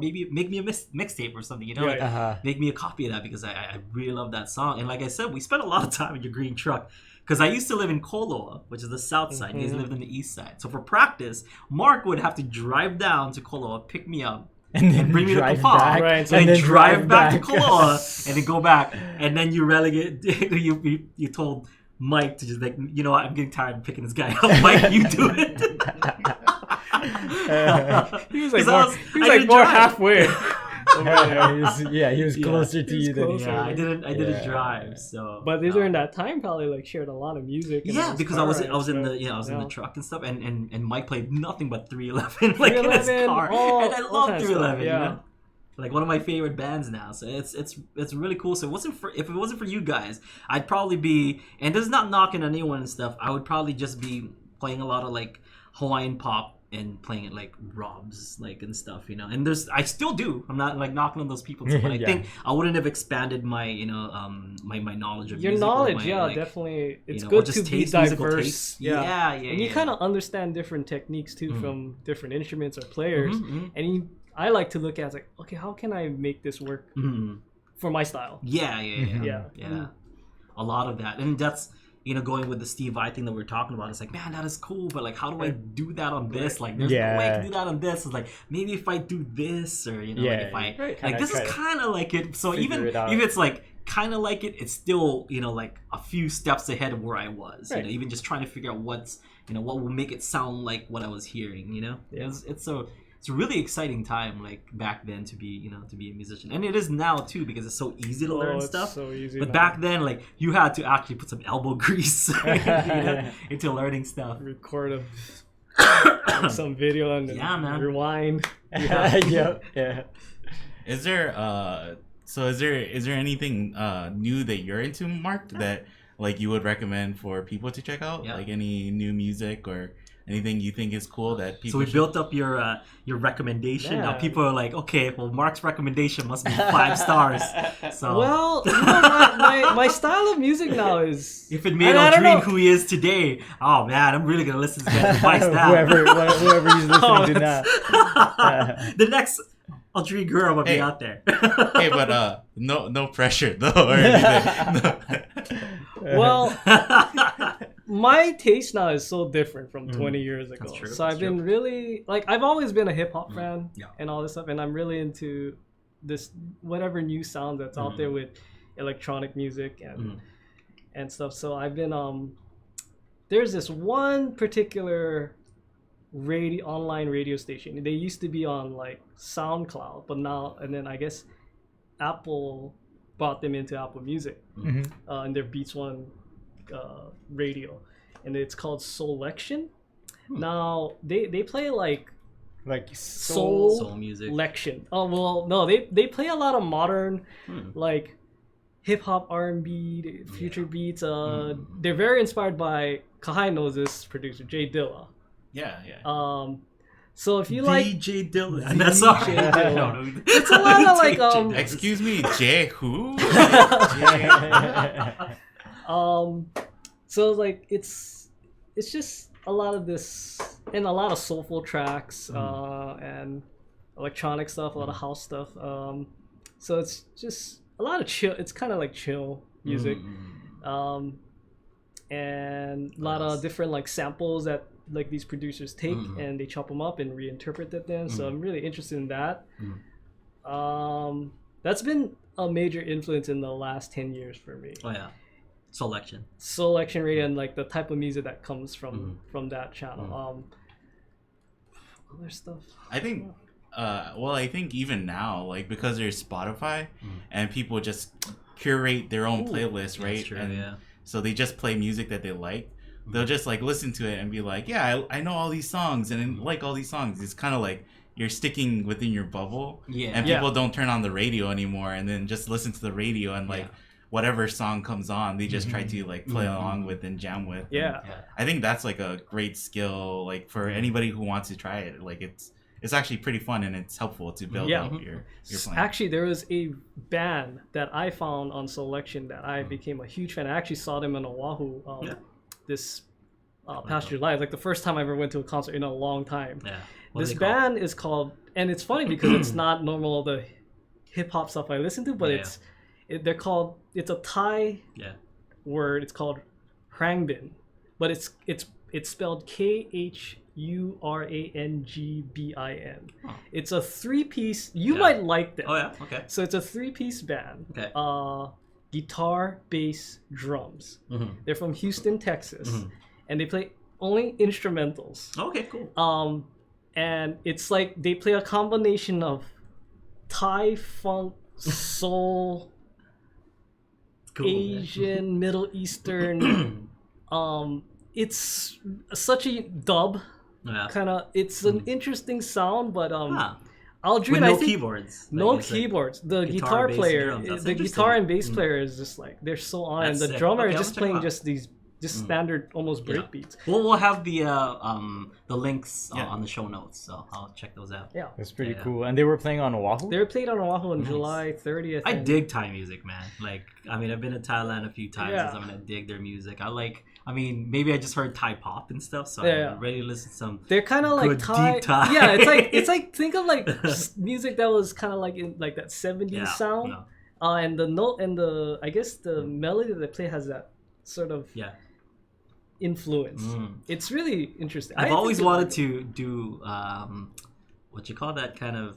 maybe make me a mixtape or something. Make me a copy of that, because I really love that song. And like I said, we spent a lot of time in your green truck. Because I used to live in Koloa, which is the south side. You guys lived in the east side. So for practice, Mark would have to drive down to Koloa, pick me up, and bring me to Kapaa. Right, and then drive back to Koloa, and then go back. And then you relegate. You told Mike to just like, what, I'm getting tired of picking this guy up. Mike, you do it. He was like more halfway. He was closer to you than closer. Yeah, I didn't drive, so. But during that time, probably like shared a lot of music. And Yeah, because I was in the truck and stuff, and Mike played nothing but 311 like in his car, and I love 311. Yeah. You know? Like one of my favorite bands now, so it's really cool. So if it wasn't for you guys, I'd probably be, and this is not knocking on anyone and stuff, I would probably just be playing a lot of like Hawaiian pop and playing it like Rob's like and stuff, you know. And I still do. I'm not like knocking on those people, but I think I wouldn't have expanded my my knowledge of your music knowledge. like, definitely. It's you know, good just to be diverse. Yeah. And you kind of understand different techniques too from different instruments or players, and I like to look at it like, okay, how can I make this work for my style? Yeah. A lot of that, and that's, you know, going with the Steve Vai thing that we were talking about. It's like, man, that is cool, but like, how do I do that on this? Like, there's no way I can do that on this. It's like, maybe if I do this, or you know, like if I like this is kind of like it. So even if it's like kind of like it, it's still, you know, like a few steps ahead of where I was. You know, even just trying to figure out what's, you know, what will make it sound like what I was hearing. You know, it's a really exciting time, like back then, to be, you know, to be a musician, and it is now too, because it's so easy to learn stuff. So easy but now. back then, like, you had to actually put some elbow grease into learning stuff. Record some video and man. rewind. Is there is there anything new that you're into, Mark, that like you would recommend for people to check out? Like any new music or anything you think is cool that people? So we built up your recommendation. Now people are like, okay, well, Mark's recommendation must be 5 stars. So well, you know, my style of music now is, if it made Aldrine who he is today, oh man, I'm really gonna listen to this advice now. whoever he's listening to now. The next Aldrine girl will be out there. Hey, but no pressure though or anything. Well, my taste now is so different from 20 years ago. That's true. So I've been really, like, I've always been a hip hop fan and all this stuff, and I'm really into this whatever new sound that's out there with electronic music and stuff. So I've been there's this one particular online radio station. They used to be on like SoundCloud, but now, and then I guess Apple brought them into Apple Music and their Beats One radio, and it's called Selection. Now they play like soul music. Lection. Oh well, no, they play a lot of modern like hip hop, R&B, future beats. They're very inspired by Kahai knows this producer Jay Dilla. So if you like DJ Dilla, that's all. It's a lot of like Excuse me, Jay who? So like it's just a lot of this and a lot of soulful tracks and electronic stuff, a lot of house stuff. So it's just a lot of chill. It's kind of like chill music, and a lot of different like samples that like these producers take and they chop them up and reinterpret them. So I'm really interested in that. That's been a major influence in the last 10 years for me. Oh yeah. Selection radio and like the type of music that comes from that channel. Other stuff. I think I think even now, like, because there's Spotify and people just curate their own playlist, right? That's true, and so they just play music that they like. They'll just like listen to it and be like, yeah, I know all these songs and like all these songs. It's kind of like you're sticking within your bubble, and people don't turn on the radio anymore and then just listen to the radio and like whatever song comes on, they just try to like play along with and jam with. I think that's like a great skill, like for anybody who wants to try it. Like it's actually pretty fun and it's helpful to build up your playing. Actually, there was a band that I found on Selection that I became a huge fan. I actually saw them in Oahu this past July. Like the first time I ever went to a concert in a long time. This band is called, and it's funny because it's not normal the hip hop stuff I listen to, but they're called, it's a Thai word. It's called Hrangbin, but it's spelled KHURANGBIN. It's a 3-piece. You might like them. Oh yeah, okay. So it's a 3-piece band. Okay. Guitar, bass, drums. They're from Houston, Texas, and they play only instrumentals. Okay, cool. And it's like they play a combination of Thai funk, soul, Cool, Asian, Middle Eastern. It's such a dub kind of. It's an interesting sound, but Aldrine, with no I think, keyboards. no Like, it's like keyboards. The guitar, guitar bass, player, drums. That's the interesting. guitar and bass player is just like they're so on, and That's the sick. drummer Okay, is I'll just check playing them out. just these standard almost break beats. We'll have the links on the show notes, so I'll check those out. Yeah, That's pretty Yeah. cool. And they were playing on Oahu? they were played on Oahu on Nice. July 30th. I and- dig Thai music, man. Like, I mean, I've been to Thailand a few times. Yeah. I mean, I dig their music. I mean, maybe I just heard Thai pop and stuff, so Yeah. I'm ready to listen to some. They're kind of like Good, Thai. deep Thai. Yeah, it's like think of like music that was kind of like in like that 70s sound. Yeah. And the note and the I guess the melody that they play has that sort of influence. It's really interesting. I've I always think wanted to do what you call that kind of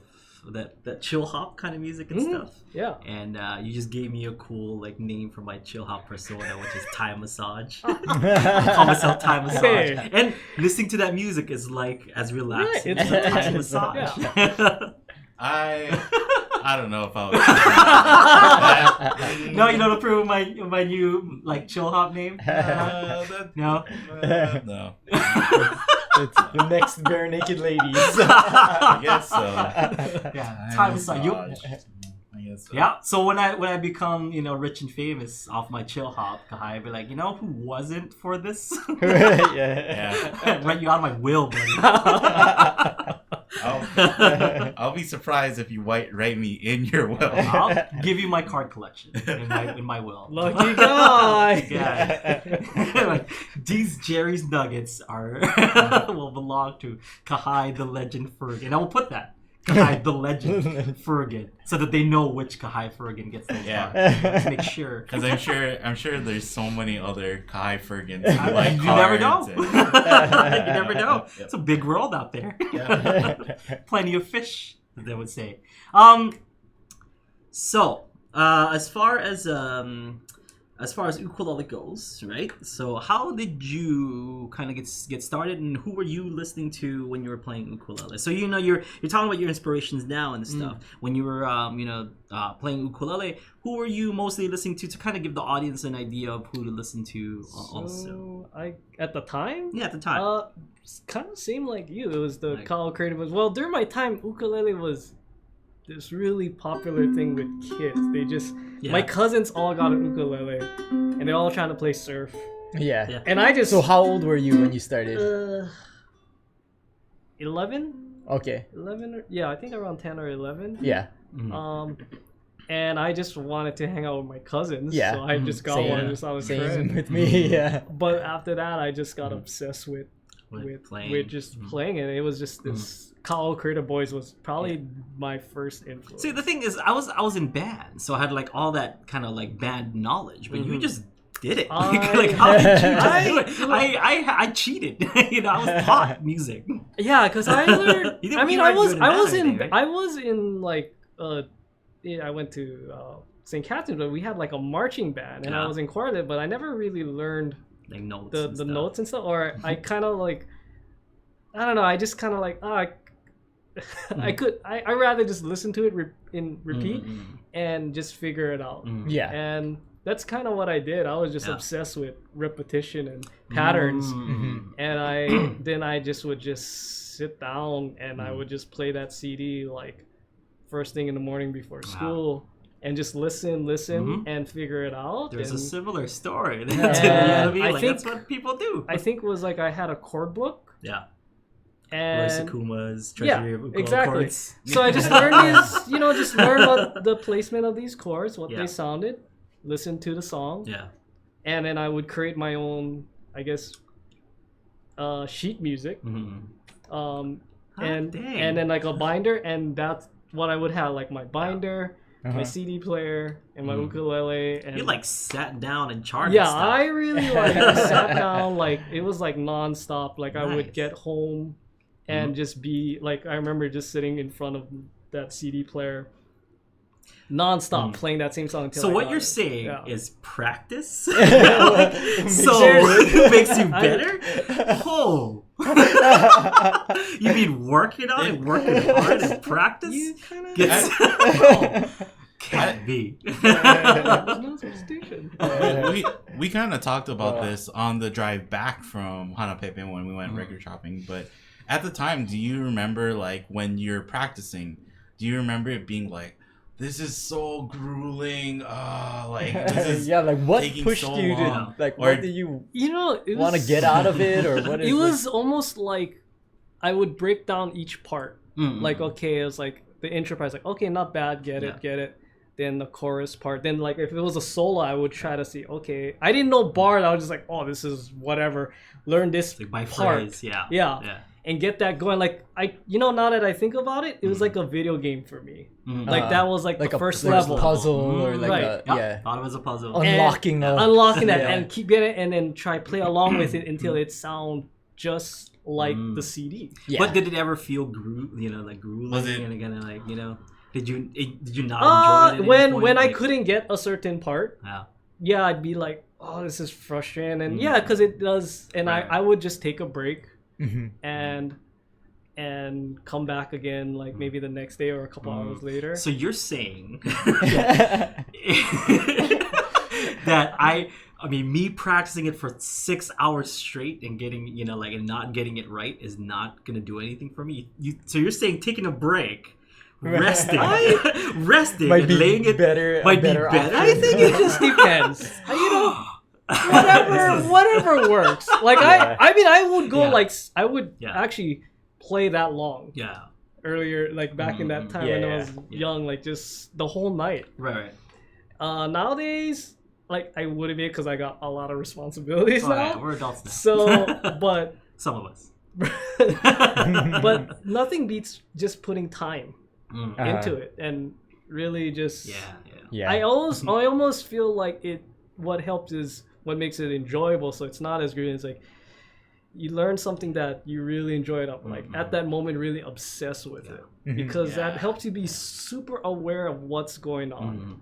that chill hop kind of music and stuff. Yeah. And you just gave me a cool like name for my chill hop persona, which is Thai massage. I call myself Thai massage, Hey. and listening to that music is like as relaxing Right, as a Thai it's- massage. I don't know if I would. No, you don't approve of my new like chill hop name? No. No. It's the next Bare Naked Ladies. I guess so. Yeah, Thai massage. You, I guess so. yeah. So when I become rich and famous off my chill hop, I'd be like, who wasn't for this? Yeah. Write you out of my will, buddy. I'll be surprised if you write me in your will. I'll give you my card collection in my will. Lucky guy. Yeah. Like, these Jerry's Nuggets will belong to Kahai the Legend Fergan. I will put that. Kahai the Legend Fergan, so that they know which Kahai Fergan gets those Yeah. cards. Let's make sure. Because I'm sure there's so many other Kai Fergans You who like never know. cards You never know. Yep. It's a big world out there. Plenty of fish, they would say. So as far as ukulele goes, right? So how did you kind of get started, and who were you listening to when you were playing ukulele? So you're talking about your inspirations now and stuff. When you were playing ukulele, who were you mostly listening to kind of give the audience an idea of who to listen to also? So at the time, Yeah, at the time. kind of same like you. It was the Like- Kyle Creative was during my time. Ukulele was this really popular thing with kids. They just my cousins all got an ukulele, and they're all trying to play surf. Yeah. And I just So how old were you when you started? 11, Okay. 11 I think around 10 or 11. Yeah. And I just wanted to hang out with my cousins. Yeah. So I just got Same. one just out of Same friend. with me. Yeah. But after that, I just got obsessed with just playing it. It was just this Kyle Creative Boys was probably my first influence. See, the thing is, I was in band, so I had like all that kind of like band knowledge, but you just did it. Like, how did you just do it? I cheated. I was taught music. Yeah, because I learned. You didn't- I mean, you I weren't was doing I that was or in anything, right? I was in like I went to St. Catherine's, but we had like a marching band, and I Yeah. was in quartet, but I never really learned Like notes. the and stuff. notes and stuff. Or I kind of like I don't know. I just kind of like I rather just listen to it repeat and just figure it out. Yeah. And that's kind of what I did. I was just obsessed with repetition and patterns. And I just would just sit down and I would just play that CD like first thing in the morning before school and just listen and figure it out. There's a And similar story. You know And what I mean? I Like, think- that's what people do. I think was like I had a chord book Yeah. and Sakuma's Treasury of Ukulele exactly. Chords. So I just learned these, just learn about the placement of these chords, what Yeah. they sounded, listen to the song, Yeah. and then I would create my own, I guess, sheet music. And dang. then like a binder, and that's what I would have, like my binder, my CD player, and my ukulele. And You like sat down and charted yeah, stuff. I really like sat down, like it was like nonstop. Like I would Nice. get home and just be like, I remember just sitting in front of that CD player non-stop playing that same song until So I what got you're it. saying Yeah. is practice? So it makes you better? Oh. You mean working out and working hard and practice? You kind of Can't be. there's no substitution. We kind of talked about this on the drive back from Hanapepe when we went record shopping, but at the time, do you remember like when you're practicing, do you remember it being like, this is so grueling, like this is like what taking pushed so you to long. like Or- what do you It want to was, get out of it, or what is It was almost like I would break down each part. Like, okay, it was like the intro part, like, okay, not bad, get it. Then the chorus part. Then, like, if it was a solo, I would try to see, okay, I didn't know bars. I was just like, oh, this is whatever. Learn this Like by part. phrase, yeah. And get that going. Like, now that I think about it, it was like a video game for me. Like, that was like the a first first level. puzzle or like Right. Thought it was a puzzle. unlocking Unlocking that Yeah. and keep getting it and then try play along with it until it sound just like the CD. Yeah. But did it ever feel grueling? Was it- And again, like, did you not enjoy it? At any point? When I Like, and get a certain part, yeah. I'd be like, oh, this is frustrating. And because it does. And Right. I would just take a break Mhm. and come back again, like maybe the next day or a couple hours later. So you're saying that me practicing it for 6 hours straight and getting, and not getting it right is not gonna do anything for me. So you're saying taking a break, resting, Might and be laying it better. might be better better. I think it just depends. Whatever works. Like I would go I would actually play that long. Yeah. Earlier, like back in that time when I was young, like just the whole night. Right. Nowadays, like I wouldn't be because I got a lot of responsibilities Oh, now. yeah, we're adults now. So, but Some of us. but nothing beats just putting time into it and really just. Yeah. I almost feel like it. What helps is what makes it enjoyable. So it's not as green. It's like you learn something that you really enjoyed. Like at that moment, really obsessed with it because that helps you be super aware of what's going on.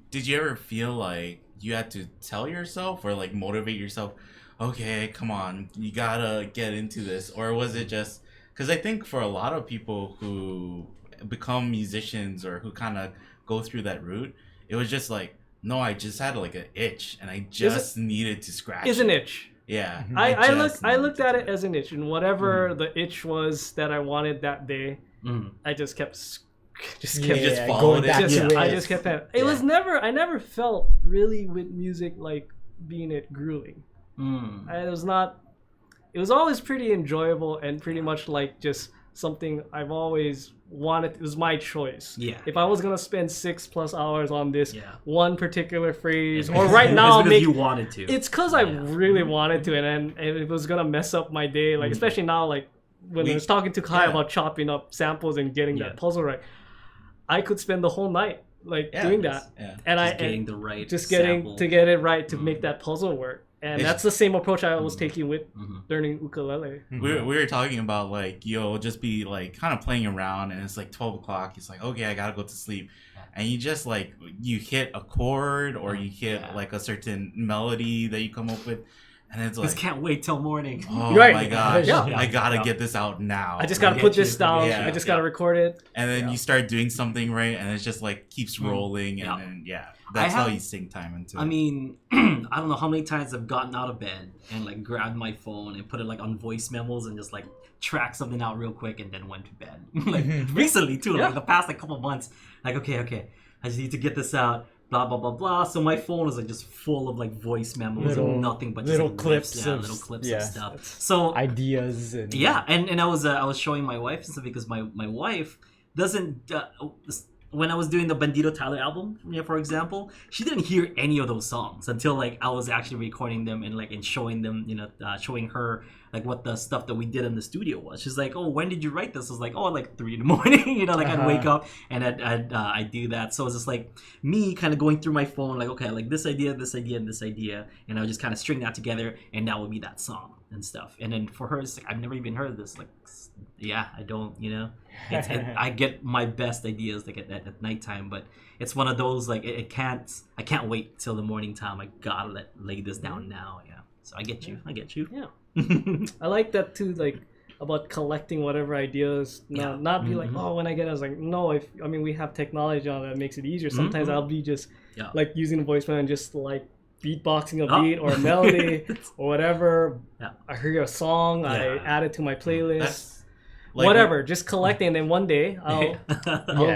Did you ever feel like you had to tell yourself or like motivate yourself? Okay, come on, you gotta get into this, or was it just because I think for a lot of people who become musicians or who kind of go through that route, it was just like, no, I just had like an itch and I just needed to scratch. Is an itch. Yeah. I looked at it as an itch, and whatever the itch was that I wanted that day, I just kept followed it. I just kept at it. I never felt really with music like being it grueling. It was always pretty enjoyable and pretty much like just something I've always wanted. It was my choice. Yeah. If I was gonna spend 6+ hours on this one particular phrase, or right now it's because you wanted to. It's because I really wanted to, and it was gonna mess up my day. Like especially now, like when I was talking to Kai about chopping up samples and getting that puzzle right, I could spend the whole night doing that, and sample. to get it right to make that puzzle work. And that's the same approach I was taking with learning ukulele. We were talking about like you'll just be like kind of playing around and it's like 12 o'clock. It's like, okay, I gotta go to sleep. And you just like you hit a chord or you hit like a certain melody that you come up with. And it's like, just can't wait till morning. Oh Right. my gosh, Yeah. I gotta get this out now. I just gotta put this down. I just gotta record it. And then you start doing something right, and it's just like keeps rolling, and then that's how you sink time into it. I mean, I don't know how many times I've gotten out of bed and like grabbed my phone and put it like on voice memos and just like track something out real quick and then went to bed. Like recently too, like the past like couple months. Like okay, I just need to get this out. Blah blah blah blah. So my phone is like just full of like voice memos and nothing but little just, like, clips, little clips of stuff. So ideas and and I was showing my wife and stuff because my wife doesn't. When I was doing the Bandito Tyler album, for example, she didn't hear any of those songs until like I was actually recording them and showing them, showing her like what the stuff that we did in the studio was. She's like, "Oh, when did you write this?" I was like, "Oh, like 3 a.m. I'd wake up and I'd do that." So it's just like me kind of going through my phone, like, okay, like this idea, and this idea, and I would just kind of string that together, and that would be that song and stuff. And then for her, it's like I've never even heard of this. Like, I don't, I get my best ideas like at nighttime, but it's one of those like I can't wait till the morning time. I gotta lay this down now. Yeah. So I get you. Yeah. I like that too. Like about collecting whatever ideas. Not be like, oh, when I get it, I was like, no. We have technology on that makes it easier. Sometimes I'll be just like using a voicemail and just like beatboxing a beat or a melody or whatever. Yeah. I hear a song, I add it to my playlist. Like, whatever, just collecting, and then one day I'll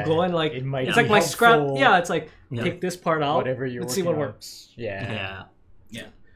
go and like it's like my scrap. Yeah, it's like take this part out. Whatever let's see what works. Yeah.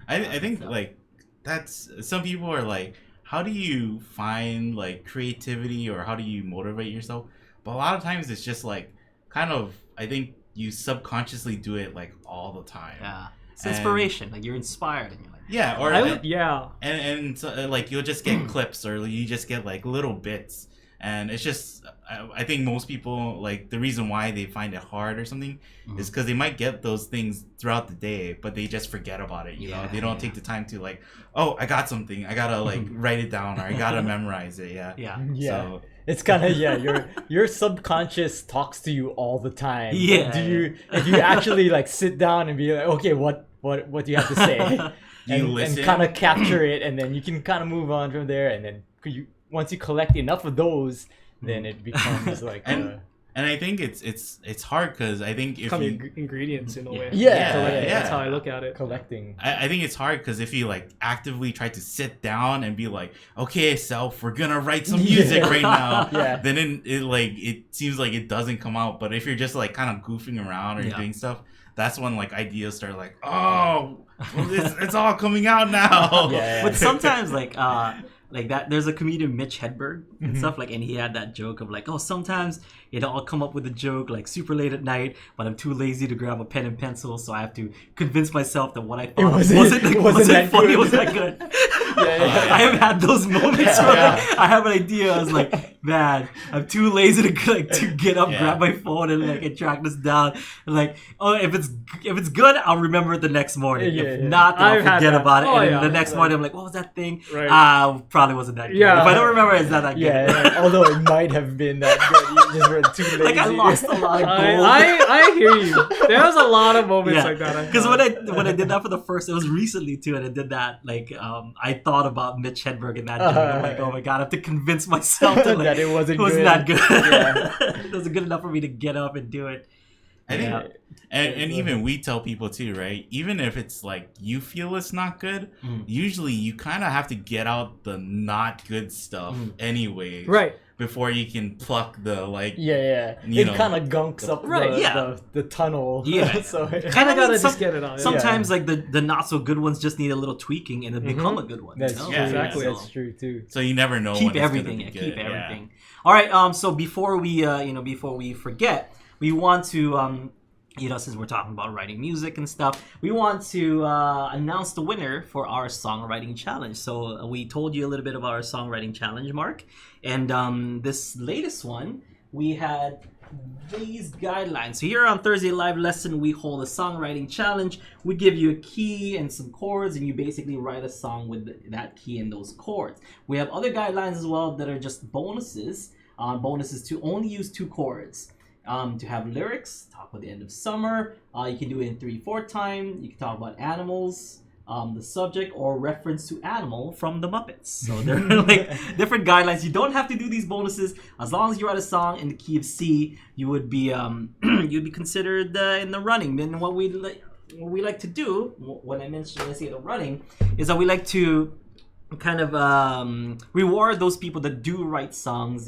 I think like that's some people are like, how do you find like creativity or how do you motivate yourself? But a lot of times it's just like kind of I think you subconsciously do it like all the time. Yeah, it's inspiration. Like you're inspired and you're like. Yeah, or and so, like you'll just get clips or you just get like little bits, and it's just I think most people like the reason why they find it hard or something is because they might get those things throughout the day, but they just forget about it. You know, they don't take the time to like, oh, I got something, I gotta like write it down or I gotta memorize it. Yeah. So, it's kind of your subconscious talks to you all the time. Yeah. If you actually like sit down and be like, okay, what do you have to say? And kind of capture it, and then you can kind of move on from there. And then once you collect enough of those, then it becomes like. And I think it's hard because I think if you ingredients in a way. That's how I look at it. Collecting. I think it's hard because if you like actively try to sit down and be like, okay, self, we're gonna write some music right now. Then it seems like it doesn't come out. But if you're just like kind of goofing around or doing stuff, that's when like ideas start like, oh. It's all coming out now. But sometimes like that there's a comedian Mitch Hedberg and stuff like, and he had that joke of like, oh, sometimes I'll come up with a joke like super late at night, but I'm too lazy to grab a pen and pencil, so I have to convince myself that what I thought wasn't funny, wasn't that good. I have had those moments where like, I have an idea, I was like, man, I'm too lazy to get up, grab my phone and like track this down. And like, oh, if it's good, I'll remember it the next morning. If not, then I'll forget about it. And the next morning I'm like, what was that thing? Probably wasn't that good. If I don't remember, it's not that good. Although it might have been that good. You just were too lazy. Like I lost a lot of gold. I hear you. There was a lot of moments like that. Because when I did that for the first, it was recently too, and I did that like I thought about Mitch Hedberg and that joke. I'm like, oh my god, I have to convince myself that, like, that it wasn't that good. It wasn't good enough for me to get up and do it. I think, and even we tell people too, right? Even if it's like you feel it's not good, usually you kind of have to get out the not good stuff anyway, right? Before you can pluck the like, it kind of gunks up the tunnel. So kind of gotta just get it out. Sometimes like the not so good ones just need a little tweaking and it become a good one. That's true. Exactly. That's true too. So you never know. Keep everything. Keep everything. All right. So before we forget. We want to, since we're talking about writing music and stuff, we want to announce the winner for our songwriting challenge. So we told you a little bit about our songwriting challenge, Mark. And this latest one, we had these guidelines. So here on Thursday Live Lesson, we hold a songwriting challenge. We give you a key and some chords, and you basically write a song with that key and those chords. We have other guidelines as well that are just bonuses. Bonuses to only use 2 chords. To have lyrics, talk about the end of summer. You can do it in 3/4 time. You can talk about animals, the subject, or reference to animal from the Muppets. So there are like different guidelines. You don't have to do these bonuses as long as you write a song in the key of C. You would be you'd be considered in the running. Then what we like to do when I say the running is that we like to kind of reward those people that do write songs.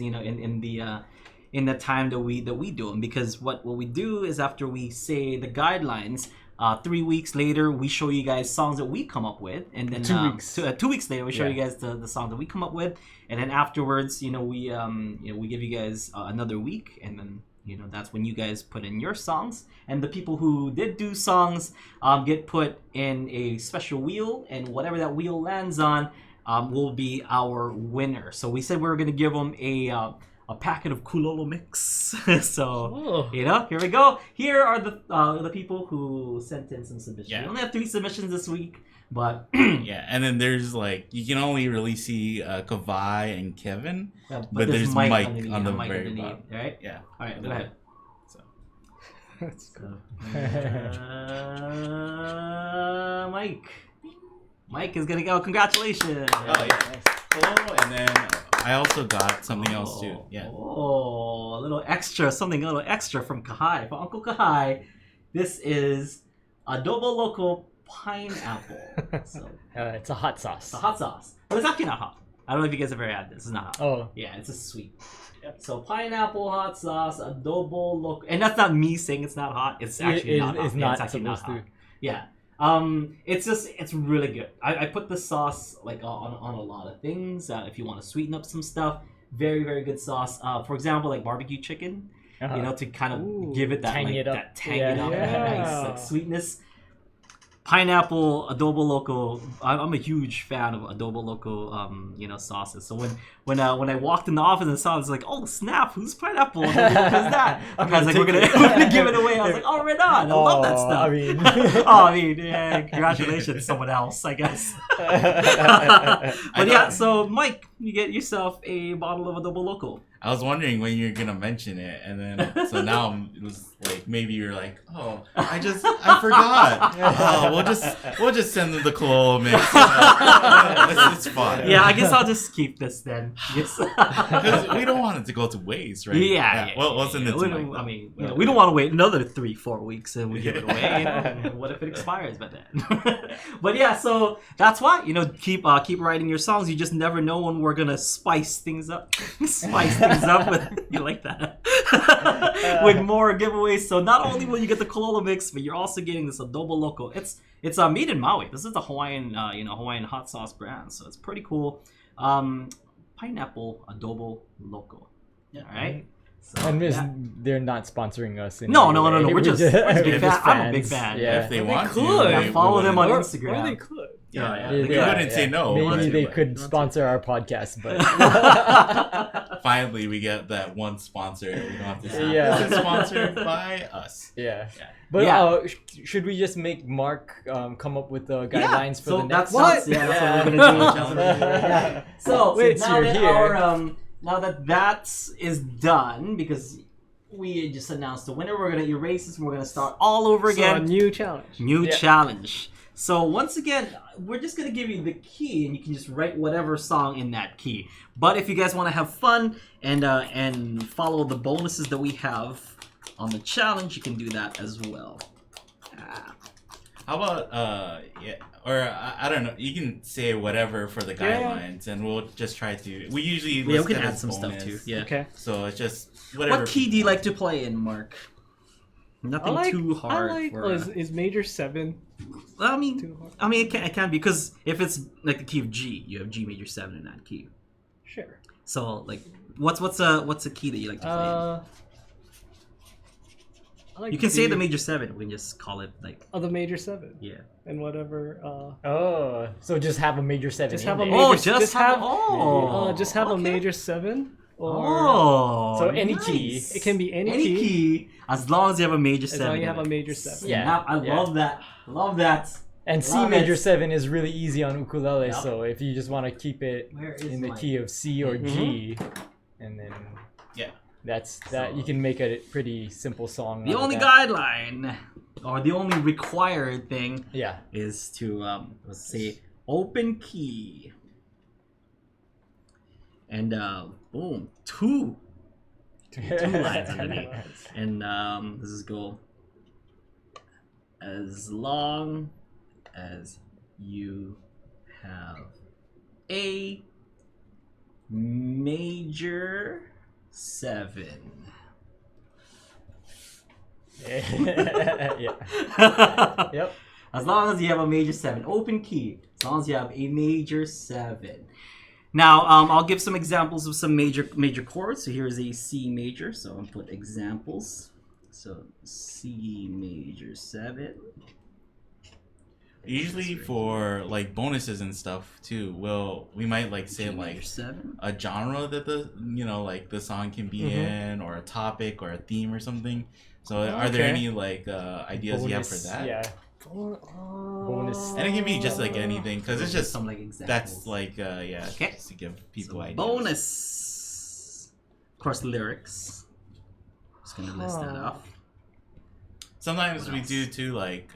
In the time that we do them, because what we do is after we say the guidelines, 3 weeks later we show you guys songs that we come up with, and then 2 weeks later we show you guys the songs that we come up with, and then afterwards we give you guys another week, and then that's when you guys put in your songs, and the people who did do songs get put in a special wheel, and whatever that wheel lands on will be our winner. So we said we were going to give them a packet of Kulolo mix. So, here we go. Here are the people who sent in some submissions. We only have 3 submissions this week. But yeah, and then there's like you can only really see Kavai and Kevin, but there's Mike on the very bottom, right? Yeah. All right, go ahead. So. That's cool. Mike is gonna go. Congratulations! Oh yeah. Oh, and then I also got something else too. Yeah. Oh, a little extra, something a little extra from Kahai, from Uncle Kahai. This is Adobo Loco pineapple. So it's a hot sauce. it's a hot sauce, but it's actually not hot. I don't know if you guys have ever had this. It's not hot. Oh. Yeah, it's just sweet. So pineapple hot sauce, Adobo Loco, and that's not me saying it's not hot. It's actually not hot. It's not it's actually not supposed hot. to. Yeah. It's really good. I put the sauce like on a lot of things. If you want to sweeten up some stuff, very very good sauce. For example, like barbecue chicken, you know, to kind of give it that tang like it up. that tang it up, Yeah. that nice like sweetness. Pineapple Adobo Loco. I'm a huge fan of Adobo Loco, you know, sauces. So when I walked in the office and saw it, I was like, oh snap, who's Pineapple Adobo Loco is that? I was like, we're gonna give it away. I was like, oh right on, I love that stuff. I mean, yeah, congratulations, someone else, I guess. But yeah, so Mike, you get yourself a bottle of Adobo Loco. I was wondering when you're gonna mention it, and then so now it was like maybe you're like, oh, I forgot. We'll just send them the Kololo mix. It's fine. Yeah, I guess I'll just keep this then. Yes. Because we don't want it to go to waste, right? Yeah. Well, we'll send it to Mike. I mean, you know, we don't want to wait another 3-4 weeks and we give it away. You know, what if it expires by then? But yeah, so that's why, you know, keep writing your songs. You just never know when we're gonna spice things up. Up with you like that with more giveaways. So not only will you get the Kololo mix, but you're also getting this Adobo Loco. It's made in Maui. This is the Hawaiian Hawaiian hot sauce brand, so it's pretty cool. Pineapple Adobo Loco. Yeah. All right. So, and they're not sponsoring us. No. We're just big fan. I'm a big fan. Yeah. If they want could. to, follow them on Or Instagram. they could. Yeah. They couldn't say no. Maybe they could sponsor our podcast, but finally we get that one sponsor. We don't have to say Yeah. this is sponsored by us. yeah. But should we just make Mark come up with the guidelines for the next? That's what we're gonna do. So Wait, now you're that here. now that is done, because we just announced the winner, we're gonna erase this and we're gonna start all over So a again. new challenge. New challenge. So once again, we're just gonna give you the key, and you can just write whatever song in that key. But if you guys want to have fun and follow the bonuses that we have on the challenge, you can do that as well. How about I don't know. You can say whatever for the guidelines, and we'll just try to. We usually we list can it add as some bonus. stuff too. Yeah. Okay. So it's just whatever. What key do you like to play in, Mark? Nothing too hard. Is major 7 Well, too hard? I mean, it can be, because if it's like the key of G, you have G major 7 in that key. Sure. So like, what's a key that you like to play in? I like You can D. say the major 7. We can just call it like the major 7. yeah. And whatever. So just have a major 7. Just have a in major. there. just have a okay. major 7. Or So any key. nice. it can be any Any key, as long as you have a major 7. As long as you have in a it. major 7. Yeah. Now, I love that. Love that. And C Love major it. 7 is really easy on ukulele, Yep. so if you just want to keep it Where is in the my- key of C or G, and then Yeah. that's that, you can make a pretty simple song. The out of only that. guideline, or the only required thing, Yeah. is to let's say open key, and boom, two lines underneath, and this is go. As long as you have a major 7. Yeah. Yep. As long as you have a major 7, open key. As long as you have a major 7. Now, I'll give some examples of some major chords. So here's a C major. So I'm gonna put examples. So C major 7. Usually for like bonuses and stuff too, we might like say G like major 7. a genre that the song can be in, or a topic or a theme or something. So are there any like ideas you have for that? Yeah. Bonus. And it can be just like anything because it's just some like examples. that's like Okay. just to give people So ideas. bonus. Of course, lyrics. Just gonna list that off. Sometimes What we else? do too like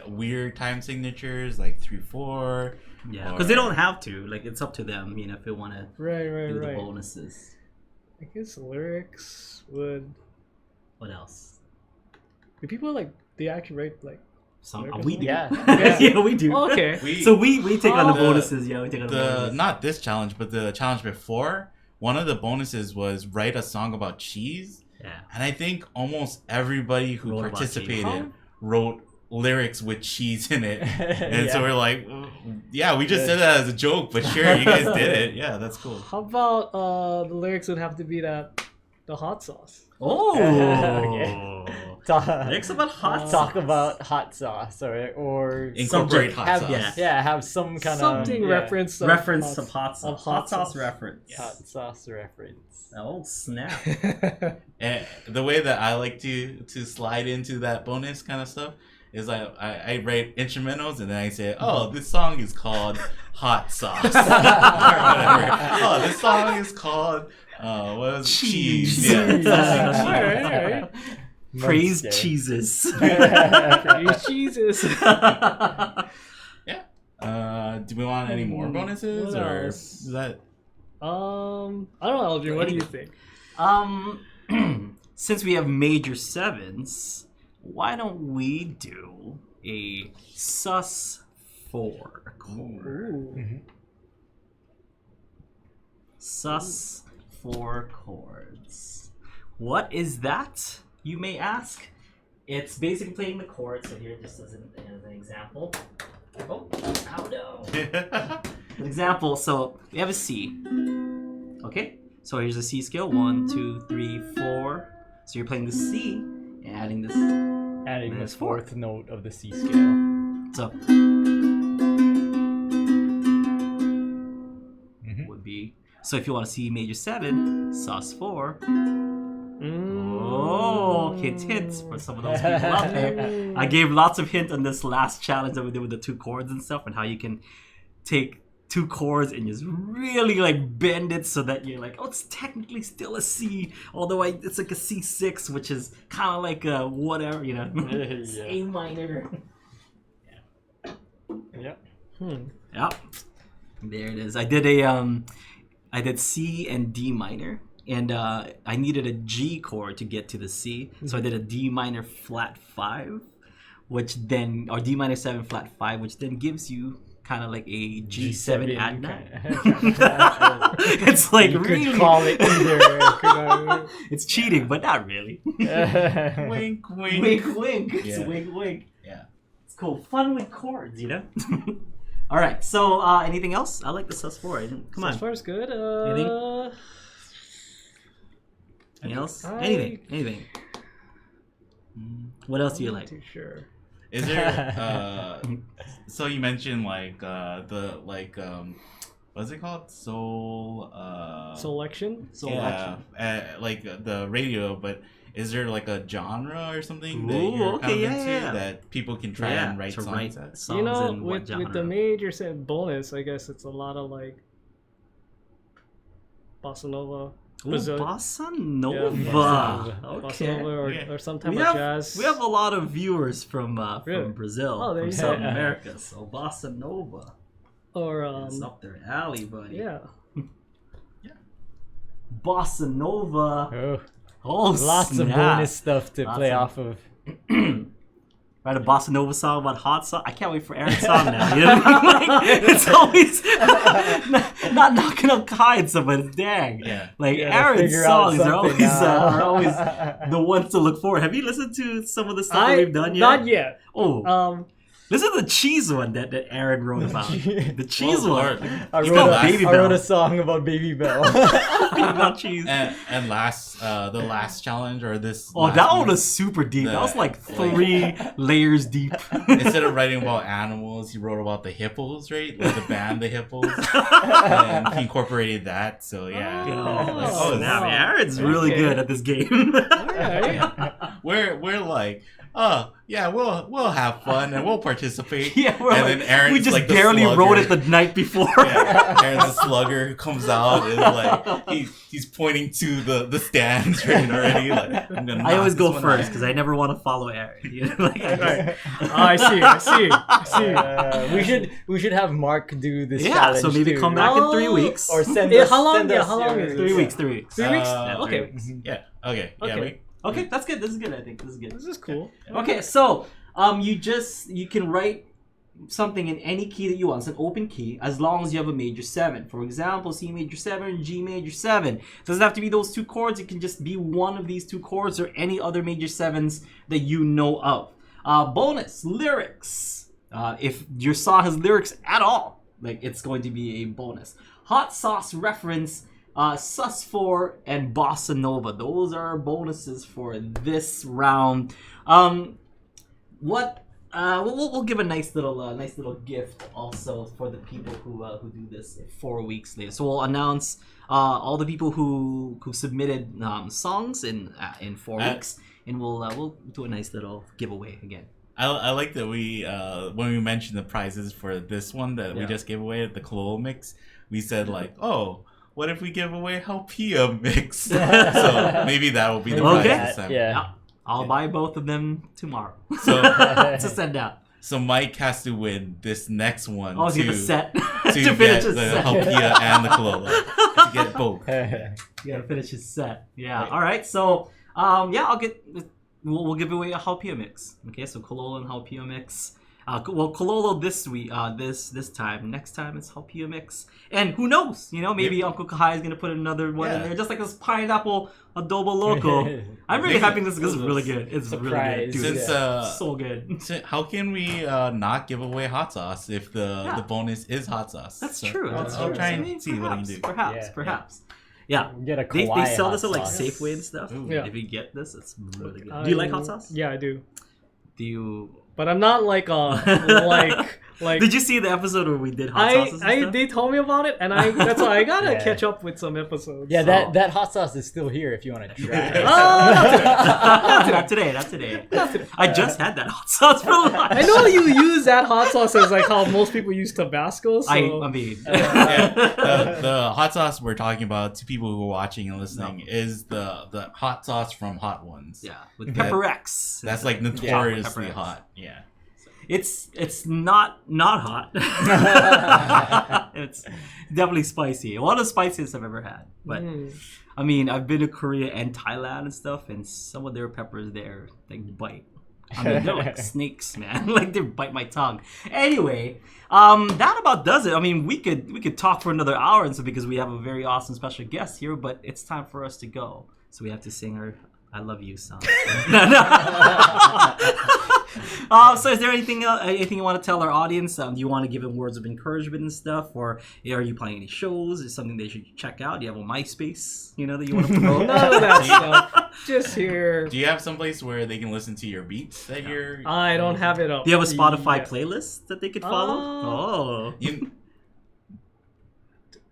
weird time signatures like 3/4. Yeah, because they don't have to. Like, it's up to them. You know, if they want to Right, do the bonuses. I guess lyrics would. What else? Do people like they actually write like? Some Lyrics? we do. Yeah. Yeah, we do. Okay. So we take on the The- bonuses. Yeah, we take on the The bonuses. not this challenge, but the challenge before. One of the bonuses was write a song about cheese, Yeah. and I think almost everybody who Wrote about participated cheese. wrote lyrics with cheese in it. And so Yeah. we're like, yeah, we just said that as a joke, but sure, you guys did it. Yeah, that's cool. How about the lyrics would have to be that the hot sauce. Oh. Okay. Lyrics about hot sauce. Talk about hot sauce or Incorporate Subject. hot have sauce. have some kind Something of reference. Of reference hot, of hot sauce. of hot sauce. reference. hot sauce reference. Oh snap! And the way that I like to slide into that bonus kind of stuff is I write instrumentals and then I say, oh, this song is called Hot Sauce. Or whatever. Oh, this song is called what was it? Cheese. Yeah. Alright. Praise Monster. cheeses. Praise Jesus. Do we want any more bonuses What or else? is that I don't know, Aldrine. What do you think? Since we have major sevens, why don't we do a sus 4 chord? Ooh. Sus 4 chords. What is that, you may ask? It's basically playing the chords. So here, just as an example. Oh, no. An example. So we have a C. Okay. So here's a C scale. 1, 2, 3, 4. So you're playing the C and adding this. Adding the That's four. fourth note of the C scale. So would be. So if you want to see major 7, sus 4. Oh, hint for some of those people out there. I gave lots of hints on this last challenge that we did with the 2 chords and stuff, and how you can take 2 chords and just really like bend it so that you're like, oh, it's technically still a C, although it's like a C6, which is kind of like a whatever, you know, it's Yeah. A minor. Yep. Yep, there it is. I did C and D minor. And I needed a G chord to get to the C. So I did a D minor flat 5, or D minor 7 flat 5, which then gives you kind of like a G7 add 9. It's like You really... could call it either. It's cheating, but not really. wink, wink. Wink, wink. It's Yeah. wink, wink. Yeah. It's cool. Fun with chords, you know? All right. So anything else? I like the sus 4. Come on. As far as good. Anything? Anything else? Anything. What else do you I'm like? not too sure. Is there so you mentioned like what's it called? Selection. Yeah, like the radio, but is there like a genre or something that Ooh, you're okay, kind of yeah, into yeah. that people can try and write to songs write at? songs You know, in what with genre? the major set bonus, I guess it's a lot of like bossa nova. Ooh, Brazil- bossa nova. Bossa Okay. nova or, Yeah. or some type We of have, jazz. we have a lot of viewers from Really? Brazil, Oh, there from you South go. America. So bossa nova, or it's up their alley, buddy. yeah. Bossa nova. Oh, Oh, lots of snap. bonus stuff to Lots play of- off of. Write a bossa nova song about hot sauce. I can't wait for Aaron's song now. You know what I mean? Like, it's always not knocking up kites, but it's dang. Yeah. Like Gotta Aaron's figure out songs are always something now. are always the ones to look for. Have you listened to some of the stuff that we've done yet? Not yet. Oh, listen to the cheese one that Aaron wrote about. The cheese Well, one. Lord. I Even wrote, last- Baby I wrote Bell. a song about Baby Bell. About cheese. And last the last challenge or this Oh, last that one was super deep. The- That was like 3 layers deep. instead of writing about animals, he wrote about the hippos, right? Like the band, the hippos, and he incorporated that. So yeah, Oh, oh, snap. wow. Aaron's really Okay. good at this game. Alright. we're like oh yeah, we'll have fun and we'll participate. Yeah, and then Aaron's we just like the barely slugger. wrote it the night before. Yeah, Aaron's a slugger who comes out and like he's pointing to the stands already. Like, I always go first because I never want to follow Aaron. You know, like, I see. We should have Mark do this yeah, challenge. so maybe too. come back in 3 weeks. Or send Yeah, us. how long- Send yeah, us how long your- is it? 3 weeks. 3 weeks. 3 weeks? Okay. Yeah. Okay. Yeah. Okay. Okay, that's good. This is good. I think this is good. This is cool. Okay, so you can write something in any key that you want. It's an open key as long as you have a major 7. For example, C major 7, G major 7. It doesn't have to be those 2 chords. It can just be one of these 2 chords or any other major 7s that you know of. Bonus lyrics. If your song has lyrics at all, like it's going to be a bonus. Hot sauce reference. Sus 4 and Bossa Nova. Those are our bonuses for this round. We'll give a nice little gift also for the people who do this 4 weeks later. So we'll announce all the people who submitted songs in 4 weeks, and we'll do a nice little giveaway again. I like that we when we mentioned the prizes for this one that we just gave away at the Kololo mix, we said like, oh, what if we give away Halpia mix? So maybe that will be the prize this time. Yeah. I'll buy both of them tomorrow. So to send out. So Mike has to win this next one To get the set. to finish get his the set. Halpia and the Kololo. To get both. You gotta finish his set. Yeah. All right. So we'll give away a Halpia mix. Okay. So Kololo and Halpia mix. Kololo this week, this time. Next time it's Halpia mix, and who knows? You know, maybe Uncle Kahai is gonna put another one in there, just like this pineapple adobo loco. I'm really happy this is really good. It's Surprise. really good, dude. Since So good. how can we not give away hot sauce if the bonus is hot sauce? That's So true. I'll try and see what I can do. Perhaps. Yeah. Get a They kawaii sell hot this at like sauce. Safeway and stuff. Ooh. Yeah. If you get this, it's really good. Do you like hot sauce? Yeah, I do. Do you? But I'm not like like. Did you see the episode where we did hot sauces? And stuff? They told me about it, and that's why I gotta catch up with some episodes. Yeah, so. that hot sauce is still here if you want to try it. Not today. I just had that hot sauce for lunch. I know you use that hot sauce as like how most people use Tabasco. So. I mean, The hot sauce we're talking about to people who are watching and listening is the hot sauce from Hot Ones. yeah, with Pepper X. That's like Pepper notoriously X. hot. Yeah. It's not hot. It's definitely spicy. One of the spiciest I've ever had. But I mean, I've been to Korea and Thailand and stuff, and some of their peppers there like bite. I mean, they're like snakes, man. Like they bite my tongue. Anyway, that about does it. I mean, we could talk for another hour and so because we have a very awesome special guest here, but it's time for us to go. So we have to sing our "I Love You" song. So is there anything you want to tell our audience? Do you want to give them words of encouragement and stuff, or are you playing any shows? Is something they should check out? Do you have a MySpace, that you want to promote? None of that stuff. Just here. Do you have someplace where they can listen to your beats that you're? I don't have it up. Do you have a Spotify yet. playlist that they could follow?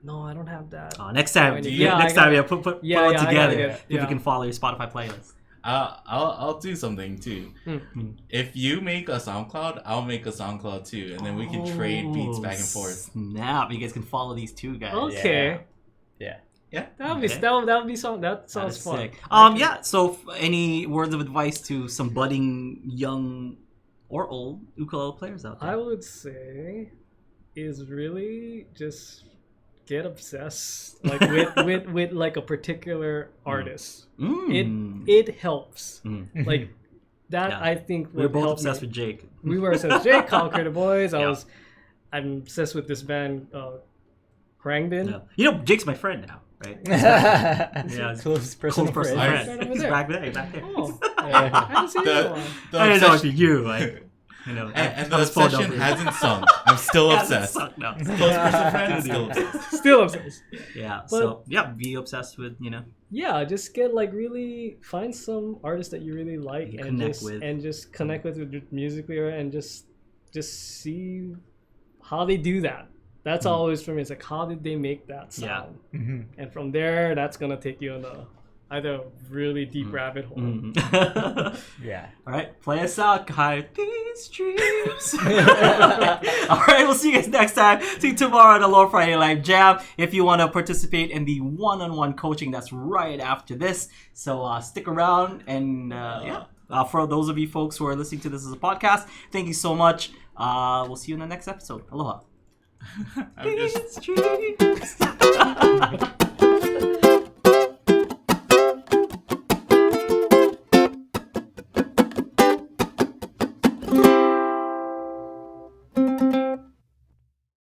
No, I don't have that. Next time, put it together. If you can follow your Spotify playlist. I'll do something too. If you make a SoundCloud, I'll make a SoundCloud too, and then we can trade beats back and forth. Snap! You guys can follow these two guys. Okay. Yeah. That sounds fun. Sick. So any words of advice to some budding young or old ukulele players out there? I would say is really just get obsessed with like a particular artist. It helps. Like that. Yeah. I think we're both helped obsessed me. with Jake. We were obsessed with Jake, Conquer the Boys. Yeah. I'm obsessed with this band Krangdin. Yeah. Jake's my friend now, right? Yeah, Close personal friend. friend. He's back there. Oh, I haven't seen him in a while. I didn't know if you like. And the session hasn't sunk. I'm still obsessed. No. Close person friend, still obsessed. Still obsessed. Yeah. Be obsessed with Yeah, just get really find some artists that you really like and just connect with musically, and just see how they do that. That's always for me. It's like, how did they make that sound? Yeah. And from there, that's gonna take you on either really deep rabbit hole. Yeah. All right, play us out, guys. These dreams. All right, we'll see you guys next time. See you tomorrow on the Lord Friday Live Jam. If you want to participate in the one-on-one coaching, that's right after this. So stick around and for those of you folks who are listening to this as a podcast, thank you so much. We'll see you in the next episode. Aloha. I'm just...